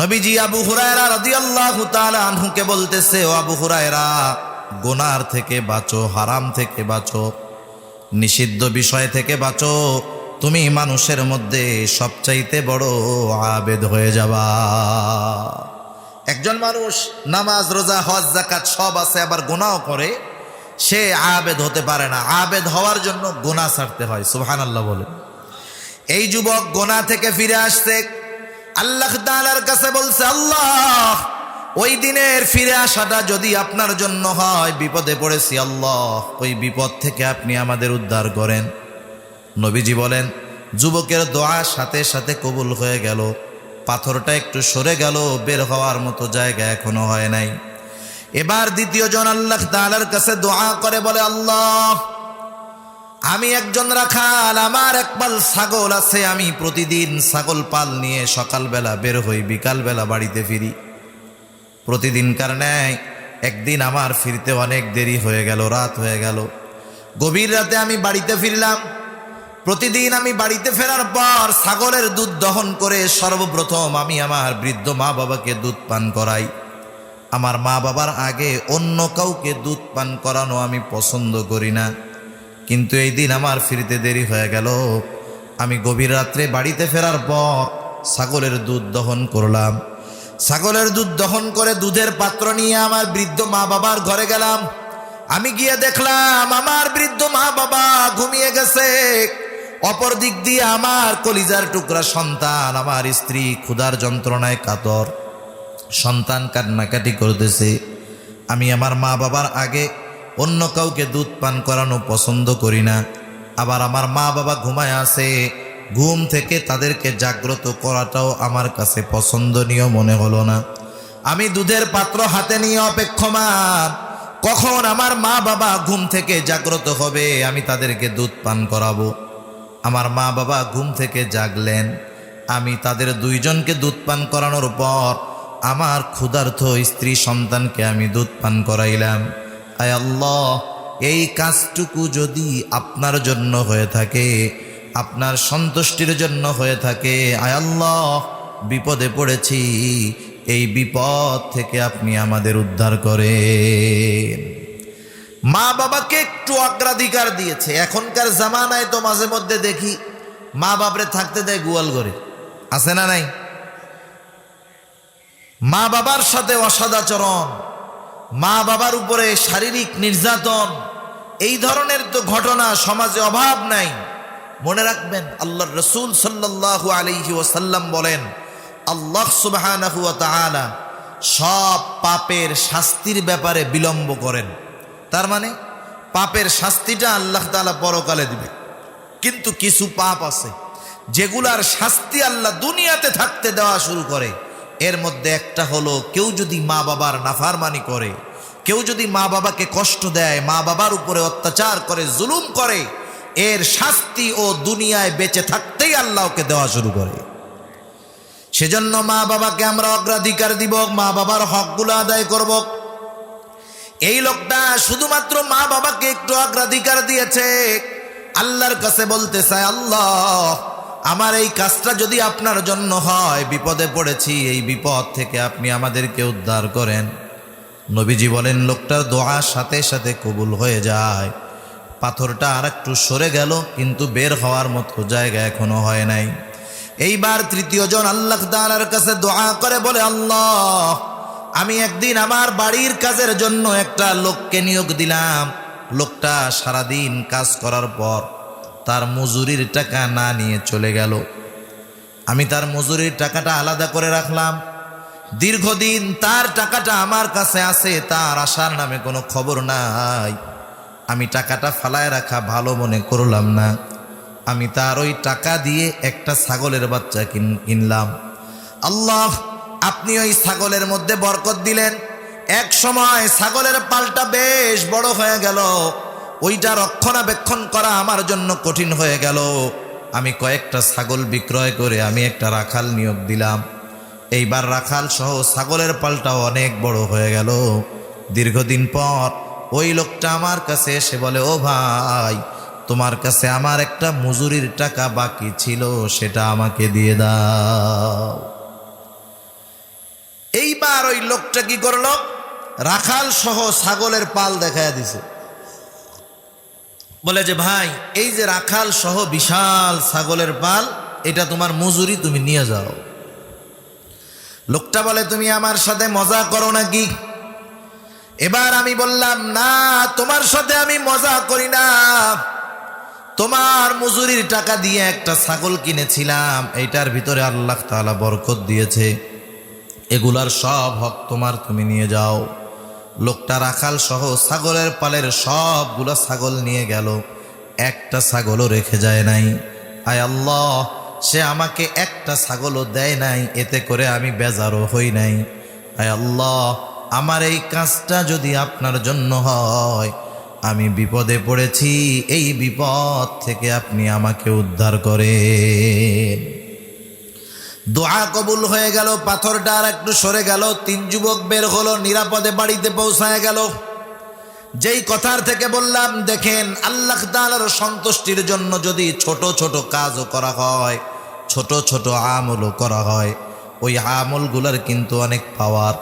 নবীজি আবু হুরায়রা রাদিয়াল্লাহু তাআলা আনহুকে বলতেছে, ও আবু হুরায়রা, গুনার থেকে বাঁচো, হারাম থেকে বাঁচো, নিষিদ্ধ বিষয় থেকে বাঁচো, তুমি মানুষের মধ্যে সবচাইতে বড় আবেদ হয়ে যাবা। একজন মানুষ নামাজ, রোজা, হজ, যাকাত সব আছে, আবার গুনাহও করে, সে আবেদ হতে পারে না। আবেদ হওয়ার জন্য গুনাহ ছাড়তে হয়। সুবহানাল্লাহ বলে। এই যুবক গুনাহ থেকে ফিরে আসছে, আল্লাহ তাআলার কাছে বলছে, আল্লাহ ওই দিনের ফিরে আসাটা যদি আপনার জন্য হয়, বিপদে পড়েছি আল্লাহ, ওই বিপদ থেকে আপনি আমাদের উদ্ধার করেন। নবীজি বলেন যুবকের দোয়া সাথে সাথে কবুল হয়ে গেল। পাথরটা একটু সরে গেল, বের হওয়ার মতো জায়গা এখনো হয় নাই। এবার দ্বিতীয় জন আল্লাহ তাআলার কাছে দোয়া করে, বলে আল্লাহ আমি একজন রাখাল, আমার একপাল ছাগল আছে, আমি প্রতিদিন ছাগল পাল নিয়ে সকালবেলা বের হই, বিকালবেলা বাড়িতে ফিরি। প্রতিদিনকার ন্যায় একদিন আমার ফিরতে অনেক দেরি হয়ে গেল, রাত হয়ে গেল। গভীর রাতে আমি বাড়িতে ফিরলাম। প্রতিদিন আমি বাড়িতে ফেরার পর ছাগলের দুধ দহন করে সর্বপ্রথম আমি আমার বৃদ্ধ মা বাবাকে দুধ পান করাই। আমার মা বাবার আগে অন্য কাউকে দুধ পান করানো আমি পছন্দ করি না। কিন্তু এই দিন আমার ফিরতে দেরি হয়ে গেল। আমি গভীর রাত্রে বাড়িতে ফেরার পর ছাগলের দুধ দহন করলাম। ছাগলের দুধ দহন করে দুধের পাত্র নিয়ে আমার বৃদ্ধ মা বাবার ঘরে গেলাম। আমি গিয়ে দেখলাম আমার বৃদ্ধ মা বাবা ঘুমিয়ে গেছে। অপর দিক দিয়ে আমার কলিজার টুকরা সন্তান, আমার স্ত্রী ক্ষুধার যন্ত্রণায় কাতর, সন্তান কান্নাকাটি করতেছে। আমি আমার মা বাবার আগে অন্য কাউকে দুধ পান করানো পছন্দ করি না। আবার আমার মা বাবা ঘুমায় আছে, ঘুম থেকে তাদেরকে জাগ্রত করাটাও আমার কাছে পছন্দনীয় মনে হলো না। আমি দুধের পাত্র হাতে নিয়ে অপেক্ষমান, কখন আমার মা বাবা ঘুম থেকে জাগ্রত হবে, আমি তাদেরকে দুধ পান করাবো। আমার মা বাবা ঘুম থেকে জাগলেন। আমি তাদের দুইজনকে দুধ পান করানোর পর আমার ক্ষুধার্ত স্ত্রী সন্তানকে আমি দুধ পান করাইলাম। আয় আল্লাহ, এই কাজটুকু যদি আপনার জন্য হয়ে থাকে, আপনার সন্তুষ্টির জন্য হয়ে থাকে, আয় আল্লাহ বিপদে পড়েছি, এই বিপদ থেকে আপনি আমাদের উদ্ধার করেন। মা বাবাকে একটু অগ্রাধিকার দিয়েছে। এখনকার জামানায় তো মাঝে মধ্যে দেখি মা বাপরে থাকতে দেয় গোয়াল ঘরে, আছে না নাই? মা বাবার সাথে অসদাচরণ, মা বাবার উপরে শারীরিক নির্যাতন, এই ধরনের তো ঘটনা সমাজে অভাব নাই। মনে রাখবেন আল্লাহর রাসূল সাল্লাল্লাহু আলাইহি ওয়াসাল্লাম বলেন, আল্লাহ সুবহানাহু ওয়া তাআলা সব পাপের শাস্তির ব্যাপারে বিলম্ব করেন। তার মানে পাপের শাস্তিটা আল্লাহ তাআলা পরকালে দিবে, কিন্তু কিছু পাপ আছে যেগুলার শাস্তি আল্লাহ দুনিয়াতে থাকতে দেওয়া শুরু করে। এর মধ্যে একটা হলো, কেউ যদি মা বাবার নাফরমানি করে, কেউ যদি মা বাবাকে কষ্ট দেয়, মা বাবার উপরে অত্যাচার করে, জুলুম করে, এর শাস্তি ও দুনিয়ায় বেঁচে থাকতেই আল্লাহকে দেওয়া শুরু করে। সেজন্য মা বাবাকে আমরা অগ্রাধিকার দিব, মা বাবার হকগুলো আদায় করব। এই লোকটা শুধুমাত্র মা বাবাকে একটু অগ্রাধিকার দিয়েছে, আল্লাহর কাছে বলতে চায়, আল্লাহ আমার এই কাজটা যদি আপনার জন্য হয়, বিপদে পড়েছি, এই বিপদ থেকে আপনি আমাদেরকে উদ্ধার করেন। নবীজি বলেন লোকটার দোয়া সাথে সাথে কবুল হয়ে যায়। পাথরটা আর একটু সরে গেল, কিন্তু বের হওয়ার মতো জায়গা এখনো হয় নাই। এইবার তৃতীয় জন আল্লাহ তাআলার কাছে দোয়া করে, বলে আল্লাহ আমি একদিন আমার বাড়ির কাজের জন্য একটা লোককে নিয়োগ দিলাম। লোকটা সারাদিন কাজ করার পর তার মজুরির টাকা না নিয়ে চলে গেল। আমি তার মজুরির টাকাটা আলাদা করে রাখলাম, দীর্ঘদিন তার টাকাটা আমার কাছে আছে, তার আসার নামে কোনো খবর নাই। আমি টাকাটা ফালায় রাখা ভালো মনে করলাম না, আমি তার ওই টাকা দিয়ে একটা ছাগলের বাচ্চা কিনলাম। আল্লাহ আপনি ওই ছাগলের মধ্যে বরকত দিলেন। এক সময় ছাগলের পালটা বেশ বড় হয়ে গেল, ওইটা রক্ষণাবেক্ষণ করা আমার জন্য কঠিন হয়ে গেল। আমি কয়েকটা ছাগল বিক্রয় করে আমি একটা রাখাল নিয়োগ দিলাম। এইবার রাখাল সহ ছাগলের পালটা অনেক বড় হয়ে গেল। দীর্ঘদিন পর ওই লোকটা আমার কাছে এসে বলে, ও ভাই তোমার কাছে আমার একটা মজুরির টাকা বাকি ছিল, সেটা আমাকে দিয়ে দাও। এইবার ওই লোকটা কি করলো, রাখাল সহ ছাগলের পাল দেখায় দিছে, বলে যে ভাই এই যে রাখাল সহ বিশাল ছাগলের পাল, এটা তোমার মজুরি, তুমি নিয়ে যাও। লোকটা বলে তুমি আমার সাথে মজা করো নাকি? এবার আমি বললাম, না তোমার সাথে আমি মজা করি না, তোমার মজুরির টাকা দিয়ে একটা ছাগল কিনেছিলাম, এইটার ভিতরে আল্লাহ তাআলা বরকত দিয়েছে, এগুলার সব হক তোমার, তুমি নিয়ে যাও। লোকটা রাখাল সহ ছাগলের পালের সবগুলা ছাগল নিয়ে গেল, একটা ছাগলও রেখে যায় নাই। আয় আল্লাহ, সে আমাকে একটা ছাগলও দেয় নাই, এতে করে আমি বেজারও হই নাই। আয় আল্লাহ, আমার এই কাজটা যদি আপনার জন্য হয়, আমি বিপদে পড়েছি, এই বিপদ থেকে আপনি আমাকে উদ্ধার করেন। দোয়া কবুল হয়ে গেল, পাথরটা আর একটু সরে গেল, তিন যুবক বের হলো, নিরাপদে বাড়িতে পৌঁছায় গেল। যেই কথার থেকে বললাম, দেখেন আল্লাহ তাআলার সন্তুষ্টির জন্য যদি ছোট ছোট কাজও করা হয়, ছোট ছোট আমলও করা হয়, ওই আমলগুলার কিন্তু অনেক পাওয়ার।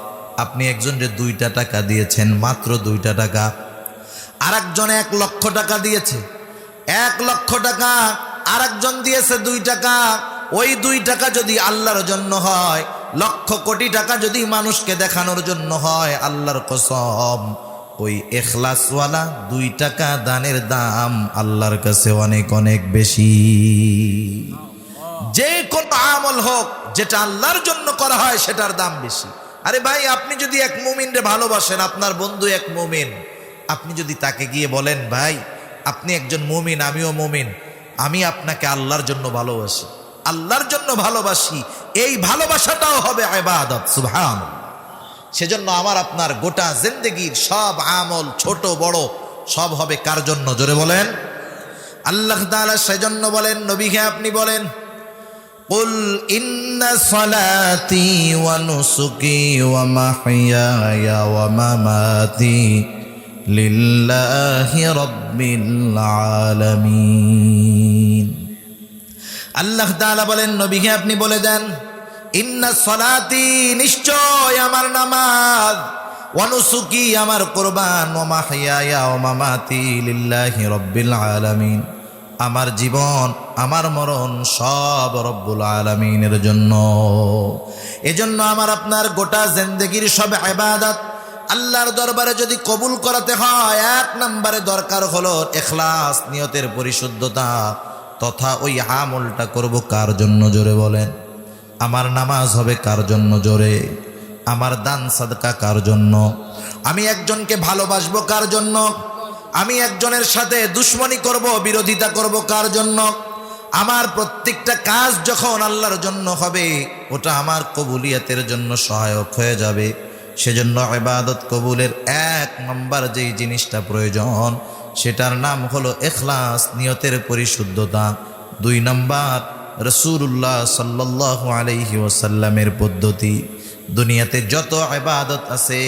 আপনি একজনকে 2টা টাকা দিয়েছেন, মাত্র 2টা টাকা, আর একজন 1 লক্ষ টাকা দিয়েছে, 1 লক্ষ টাকা, আর একজন দিয়েছে 2 টাকা। ওই 2 টাকা যদি আল্লাহর জন্য হয়, লক্ষ কোটি টাকা যদি মানুষকে দেখানোর জন্য হয়, আল্লাহর কসম ওই ইখলাসওয়ালা 2 টাকা দানের দাম আল্লাহর কাছে অনেক অনেক বেশি। যে কোন আমল হোক, যেটা আল্লাহর জন্য করা হয়, সেটার দাম বেশি। আরে ভাই, আপনি যদি এক মুমিনরে ভালোবাসেন, আপনার বন্ধু এক মুমিন, আপনি যদি তাকে গিয়ে বলেন, ভাই আপনি একজন মুমিন, আমিও মুমিন, আমি আপনাকে আল্লাহর জন্য ভালোবাসি, আল্লাহর জন্য ভালোবাসি, এই ভালোবাসাটাও হবে ইবাদত। সুবহানাল্লাহ। সেজন্য আমার আপনার গোটা জিন্দেগির সব আমল, ছোট বড়, সব হবে কার জন্য? জোরে বলেন, আল্লাহ তাআলা। সেজন্য বলেন, নবীকে আপনি বলেন, কুল ইন্না সালাতি ওয়া নুসুকি ওয়া মাহইয়ায়া ওয়া মামাতি লিল্লাহি রাব্বিল আলামিন। আল্লাহ তাআলা বলেন, নবীকে আপনি বলে দেন, ইন্না সালাতি, নিশ্চয় আমার নামাজ, ওয়া নুসুকি, আমার কুরবান, ওয়া মাহইয়ায়া ওয়া মামাতি লিল্লাহি রাব্বিল আলামিন, আমার জীবন আমার মরণ সব রব্বুল আলামিনের জন্য। এজন্য আমার আপনার গোটা জিন্দেগির সব ইবাদত আল্লাহর দরবারে যদি কবুল করাতে হয়, 1 নম্বরে দরকার হলো ইখলাস, নিয়তের পরিশুদ্ধতা, তথা ওই আমলটা করব কার জন্য? জোরে বলেন, আমার নামাজ হবে কার জন্য? জোরে, আমার দান সাদকা কার জন্য? আমি একজনকে ভালোবাসবো কার জন্য? আমি একজনের সাথে দুশ্মনী করব, বিরোধিতা করব কার জন্য? আমার প্রত্যেকটা কাজ যখন আল্লাহর জন্য হবে, ওটা আমার কবুলিয়তের জন্য সহায়ক হয়ে যাবে। সেজন্য ইবাদত কবুলের 1 নম্বর যেই জিনিসটা প্রয়োজন, সেটার নাম হলো ইখলাস, নিয়তের পরিশুদ্ধতা। 2 নম্বর রাসূলুল্লাহ সাল্লাল্লাহু আলাইহি ওয়াসাল্লামের পদ্ধতি। দুনিয়াতে যত ইবাদত আছে,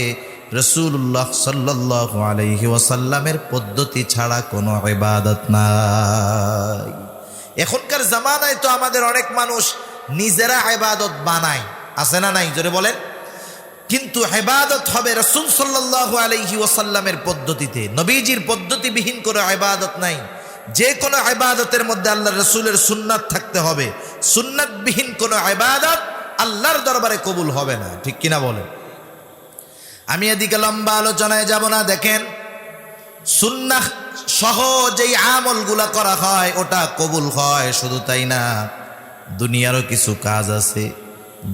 রাসূলুল্লাহ সাল্লাল্লাহু আলাইহি ওয়াসাল্লামের পদ্ধতি ছাড়া কোনো ইবাদত নাই। এখনকার জামানায় তো আমাদের অনেক মানুষ নিজেরা ইবাদত বানায়, আছে না নাই? জোরে বলেন। কিন্তু ইবাদত হবে রাসূল সাল্লাল্লাহু আলাইহি ওয়াসাল্লামের পদ্ধতিতে। নবীজির পদ্ধতিবিহীন কোনো ইবাদত নাই। যে কোনো ইবাদতের মধ্যে আল্লাহর রাসূলের সুন্নাত থাকতে হবে। সুন্নাতবিহীন কোনো ইবাদত আল্লাহর দরবারে কবুল হবে না। ঠিক কিনা বলেন? আমি এদিকে লম্বা আলোচনায় যাব না। দেখেন, সুন্নাহ সহ যেই আমলগুলা করা হয় ওটা কবুল হয়। শুধু তাই না, দুনিয়ারও কিছু কাজ আছে।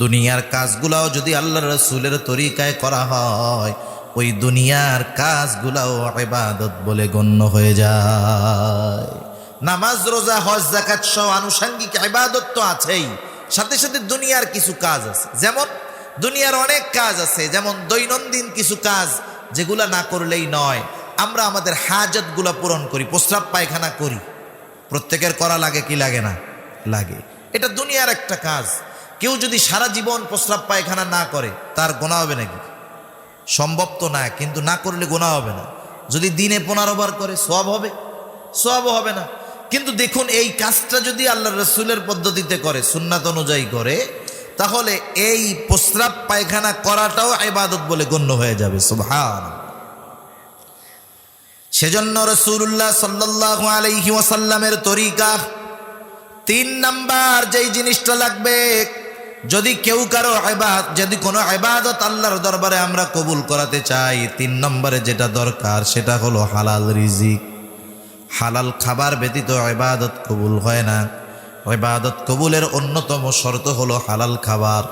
দুনিয়ার কাজগুলাও যদি আল্লাহর রাসূলের তরিকায় করা হয়, ওই দুনিয়ার কাজগুলাও ইবাদত বলে গণ্য হয়ে যায়। নামাজ, রোজা, হজ, যাকাত সহ আনুষঙ্গিক ইবাদত তো আছেই, সাথে সাথে দুনিয়ার কিছু কাজ আছে। যেমন দুনিয়ার অনেক কাজ আছে, যেমন দৈনন্দিন কিছু কাজ যেগুলা না করলেই নয়। আমরা আমাদের হাজতগুলা পূরণ করি, প্রস্রাব পায়খানা করি, প্রত্যেকের করা লাগে কি লাগে না? লাগে। এটা দুনিয়ার একটা কাজ। কেউ যদি সারা জীবন প্রস্রাব পায়খানা না করে, তার গুনাহ হবে নাকি? সম্ভব তো না, কিন্তু না করলে গুনাহ হবে না। যদি দিনে 15 বার করে সওয়াব হবে? সওয়াবও হবে না। কিন্তু দেখুন, এই কাজটা যদি আল্লাহর রাসূলের পদ্ধতিতে করে, সুন্নাত অনুযায়ী করে, তাহলে এই প্রস্রাব পায়খানা করাটাও ইবাদত বলে গণ্য হয়ে যাবে। সুবহানাল্লাহ। সেজন্য রাসূলুল্লাহ সাল্লাল্লাহু আলাইহি ওয়াসাল্লামের তরিকা 3 নাম্বার যেই জিনিসটা লাগবে, যদি কেউ কারো যদি কোনো ইবাদত আল্লাহর দরবারে আমরা কবুল করাতে চাই, 3 নম্বরে যেটা দরকার সেটা হলো হালাল রিজিক। হালাল খাবার ব্যতীত ইবাদত কবুল হয় না। ইবাদত কবুলের অন্যতম শর্ত হলো হালাল খাবার।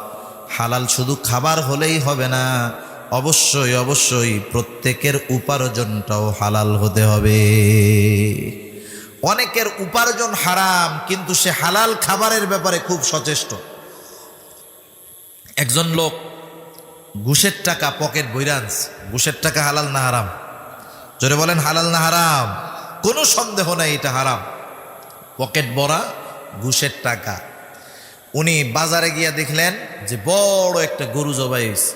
হালাল শুধু খাবার হলেই হবে না, অবশ্যই অবশ্যই প্রত্যেকের উপার্জনটাও হালাল হতে হবে। অনেকের উপার্জন হারাম, কিন্তু সে হালাল খাবারের ব্যাপারে খুব সচেষ্ট। একজন লোক ঘুষের টাকা পকেট বইরা আনছে। ঘুষের টাকা হালাল না হারাম? জোরে বলেন, হালাল না হারাম? কোনো সন্দেহ নাই এটা হারাম। পকেট ভরা ঘুষের টাকা। উনি বাজারে গিয়া দেখলেন যে বড় একটা গরু জবাই হয়েছে,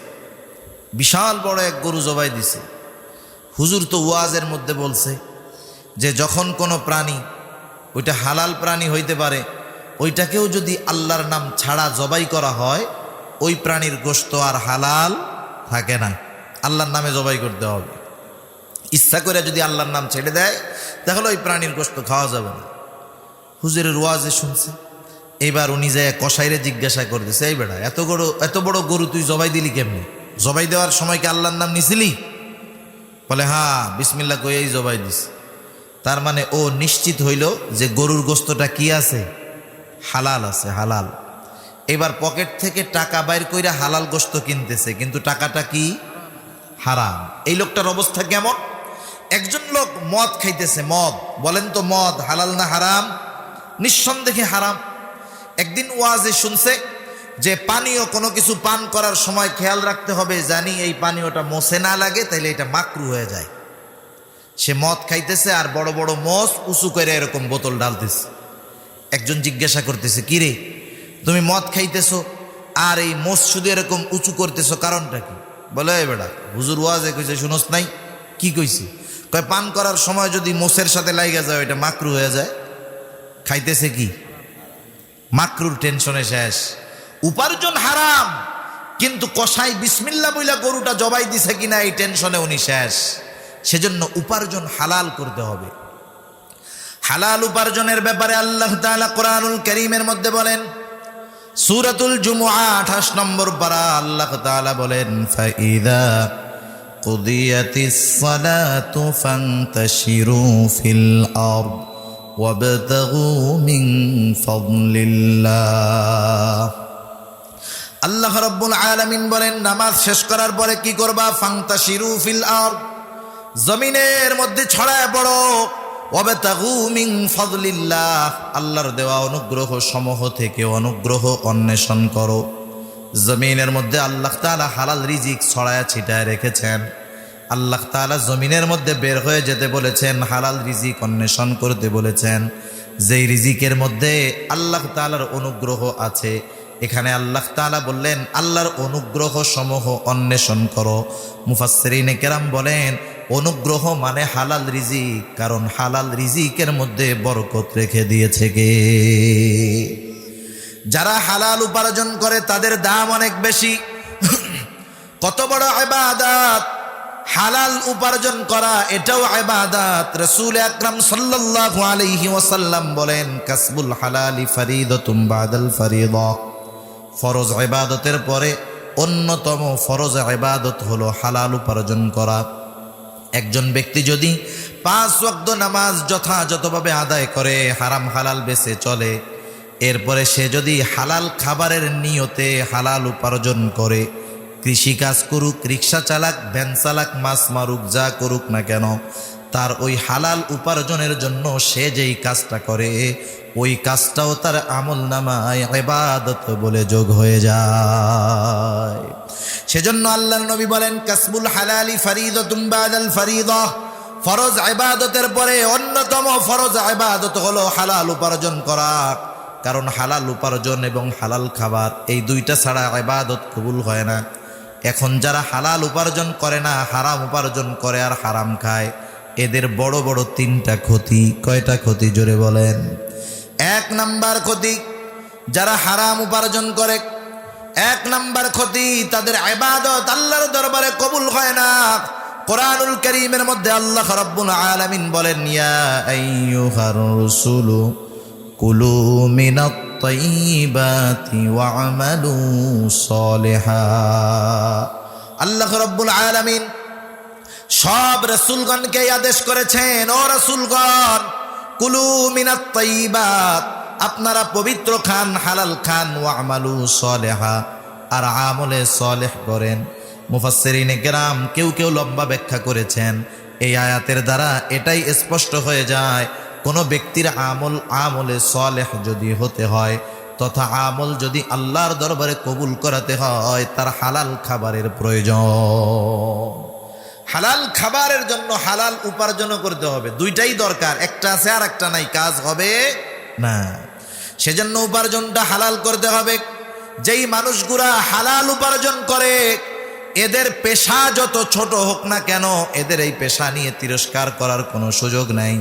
বিশাল বড় এক গরু জবাই দিছে। হুজুর তো ওয়াজের মধ্যে বলছে যে যখন কোনো প্রাণী, ওইটা হালাল প্রাণী হইতে পারে, ওইটাকেও যদি আল্লাহর নাম ছাড়া জবাই করা হয়, ওই প্রাণীর গোশত আর হালাল থাকে না, আল্লাহর নামে জবাই করতে হবে। ইচ্ছা করে যদি আল্লাহর নাম ছেড়ে দেয়, তাহলে ওই প্রাণীর গোশত খাওয়া যাবে না। হুজুরের ওয়াজে শুনছে। এইবার উনি যায় কসাইরে জিজ্ঞাসা করতেছে, এই বেটা, এত বড় গরু তুই জবাই দিলি কেমনি? জবাই দেওয়ার সময় কি আল্লাহর নাম নিছিলি? বলে, হ্যাঁ, বিসমিল্লাহ কইয়াই জবাই দিস। তার মানে ও নিশ্চিত হইল যে গরুর গোশতটা কি আছে? হালাল আছে, হালাল। এবার পকেট থেকে টাকা বাইর কইরা হালাল গোশত কিনতেছে, কিন্তু টাকাটা কি? হারাম। এই লোকটার অবস্থা কেমন? একজন লোক মদ খাইতেছে। মদ, বলেন তো মদ হালাল না হারাম? নিঃসন্দেহে হারাম। একদিন ওয়াজে শুনছে যে পানীয় কোনো কিছু পান করার সময় খেয়াল রাখতে হবে, জানি এই পানীয়টা মোছে না লাগে, তাইলে এটা মাকরু হয়ে যায়। সে মদ খাইতেছে আর বড় বড় মোষ উঁচু করে এরকম বোতল ডালতেছে। একজন জিজ্ঞাসা করতেছে, কি রে, তুমি মদ খাইতেছো আর এই মোষ শুধু এরকম উঁচু করতেছো, কারণটা কি? বলে, এই বেটা, হুজুর ওয়াজে কইছে, শুনোস নাই? কি কইছি? কয়, পান করার সময় যদি মোষের সাথে লাইগা যায়, এটা মাকরু হয়ে যায়। খাইতেছে কি? মাকরুর টেনশনে শেষ। উপার্জন হারাম, কিন্তু কসাই বিসমিল্লাহ বইলা গরুটা জবাই দিছে কিনা এই টেনশনে উনি শেষ। সেজন্য উপার্জন হালাল করতে হবে। হালাল উপার্জনের ব্যাপারে আল্লাহ তাআলা কোরআনুল কারীমের মধ্যে বলেন, সূরাতুল জুমুআ 28 নম্বর পারা, আল্লাহ তাআলা বলেন, ফাইদা কুদিয়াতিস সালাতু ফান্তাশিরু ফিল আরদ ওয়াবতাগু মিন ফাদলিল্লাহ। আল্লাহ রাব্বুল আলামিন বলেন নামাজ শেষ করার পরে কি করবা? ফান্তাশিরু ফিল আরদ, জমিনের মধ্যে ছড়ায় পড়ো। ওয়াবতাগু মিন ফাদলিল্লাহ, আল্লাহর দেওয়া অনুগ্রহ সমূহ থেকে অনুগ্রহ অন্বেষণ করো। জমিনের মধ্যে আল্লাহ তাআলা হালাল রিজিক ছড়ায়া ছিটায় রেখেছেন। আল্লাহ তাআলা জমিনের মধ্যে বের হয়ে যেতে বলেছেন, হালাল রিজিক অন্বেষণ করতে বলেছেন। যেই রিজিকের মধ্যে আল্লাহ তাআলার অনুগ্রহ আছে, এখানে আল্লাহ তাআলা বললেন আল্লাহর অনুগ্রহ সমূহ অন্বেষণ করো। মুফাসসিরিনে কেরাম বলেন অনুগ্রহ মানে হালাল রিজিক, কারণ হালাল রিজিকের মধ্যে বরকত রেখে দিয়েছে কে? যারা হালাল উপার্জন করে তাদের দাম অনেক বেশি। কত বড় ইবাদত হালাল উপার্জন করা, এটাও ইবাদত। রাসূল আকরাম সাল্লাল্লাহু আলাইহি ওয়াসাল্লাম বলেন কাসবুল হালালি ফরিদাতুম বাদাল ফরিদা, ফরজ ইবাদতের পরে অন্যতম ফরজ ইবাদত হলো হালাল উপার্জন করা। একজন ব্যক্তি যদি 5 ওয়াক্ত নামাজ যথাযথভাবে আদায় করে, হারাম হালাল বেঁচে চলে, এরপরে সে যদি হালাল খাবারের নিয়তে হালাল উপার্জন করে, কৃষিকাজ করুক, রিক্সা চালাক, ভ্যান চালাক, মাছ মারুক, যা করুক না কেন, তার ওই হালাল উপার্জনের জন্য সে যেই কাজটা করে ওই কাজটাও তার আমলনামায় ইবাদত বলে যোগ হয়ে যায়। সেজন্য আল্লাহর নবী বলেন কাসবুল হালালি ফরিদাতুম বাদাল ফরিদা, ফরজ ইবাদতের পরে অন্যতম ফরজ ইবাদত হলো হালাল উপার্জন করা। কারণ হালাল উপার্জন এবং হালাল খাবার এই দুইটা ছাড়া ইবাদত কবুল হয় না। এখন যারা হালাল উপার্জন করে না, হারাম উপার্জন করে আর হারাম খায়, এদের বড় বড় 3টা ক্ষতি। কয়টা ক্ষতি জোরে বলেন? 1 নাম্বার ক্ষতি, যারা হারাম উপার্জন করে, 1 নাম্বার ক্ষতি তাদের ইবাদত আল্লাহর দরবারে কবুল হয় না। কোরআনুল কারীমের মধ্যে আল্লাহ রাব্বুল আলামিন বলেন ইয়া আইয়ুহার রাসূলু কুলু মিনাত তাইয়্যিবাতি ওয়া'মালু সালিহা। আল্লাহ রাব্বুল আলামিন সব রাসূলগণকে আদেশ করেছেন, ও রাসূলগণ কুলু মিনাত তাইয়্যিবাত, আপনারা পবিত্র খান, হালাল খান, ওয়া'মালু সালিহা, আর আমলে সালেহ করেন। মুফাসসিরিনে কেরাম কেউ কেউ লম্বা ব্যাখ্যা করেছেন এই আয়াতের দ্বারা এটাই স্পষ্ট হয়ে যায়, কোনো ব্যক্তির আমলে সালেহ যদি হতে হয় তথা আমল যদি আল্লাহর দরবারে কবুল করাতে হয়, তার হালাল খাবারের প্রয়োজন। হালাল খাবারের জন্য হালাল উপার্জনও করতে হবে, দুইটাই দরকার। একটা আছে আর একটা নাই, কাজ হবে না। সেজন্য উপার্জনটা হালাল করতে হবে। যেই মানুষগুলা হালাল উপার্জন করে এদের পেশা যত ছোট হোক না কেন, এদের এই পেশা নিয়ে তিরস্কার করার কোনো সুযোগ নাই।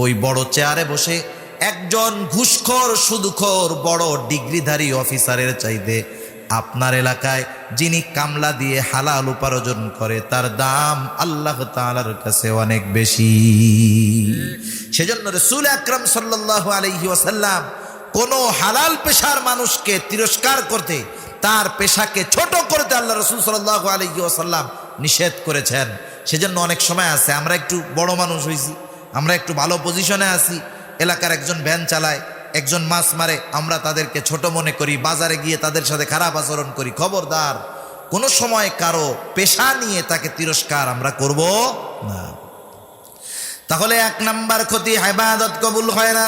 ওই বড় চেয়ারে বসে একজন ঘুষখোর, সুদখোর, বড় ডিগ্রিধারী অফিসারের চাইতে আপনার এলাকায় যিনি কামলা দিয়ে হালাল উপার্জন করে তার দাম আল্লাহ তাআলার কাছে অনেক বেশি। সেজন্য রাসূল আকরাম সাল্লাল্লাহু আলাইহি ওয়াসাল্লাম কোনো হালাল পেশার মানুষকে তিরস্কার করতে, তার পেশাকে ছোট করতে আল্লাহ রাসূল সাল্লাল্লাহু আলাইহি ওয়াসাল্লাম নিষেধ করেছেন। সেজন্য অনেক সময় আছে আমরা একটু বড় মানুষ হয়েছি, আমরা একটু ভালো পজিশনে আছি, এলাকার একজন ভ্যান চালায়, একজন মাছ মারে, আমরা তাদেরকে ছোট মনে করি, বাজারে গিয়ে তাদের সাথে খারাপ আচরণ করি। খবরদার, কোনো সময় কারো পেশা নিয়ে তাকে তিরস্কার আমরা করব না। তাহলে 1 নাম্বার ক্ষতি, ইবাদত কবুল হয় না।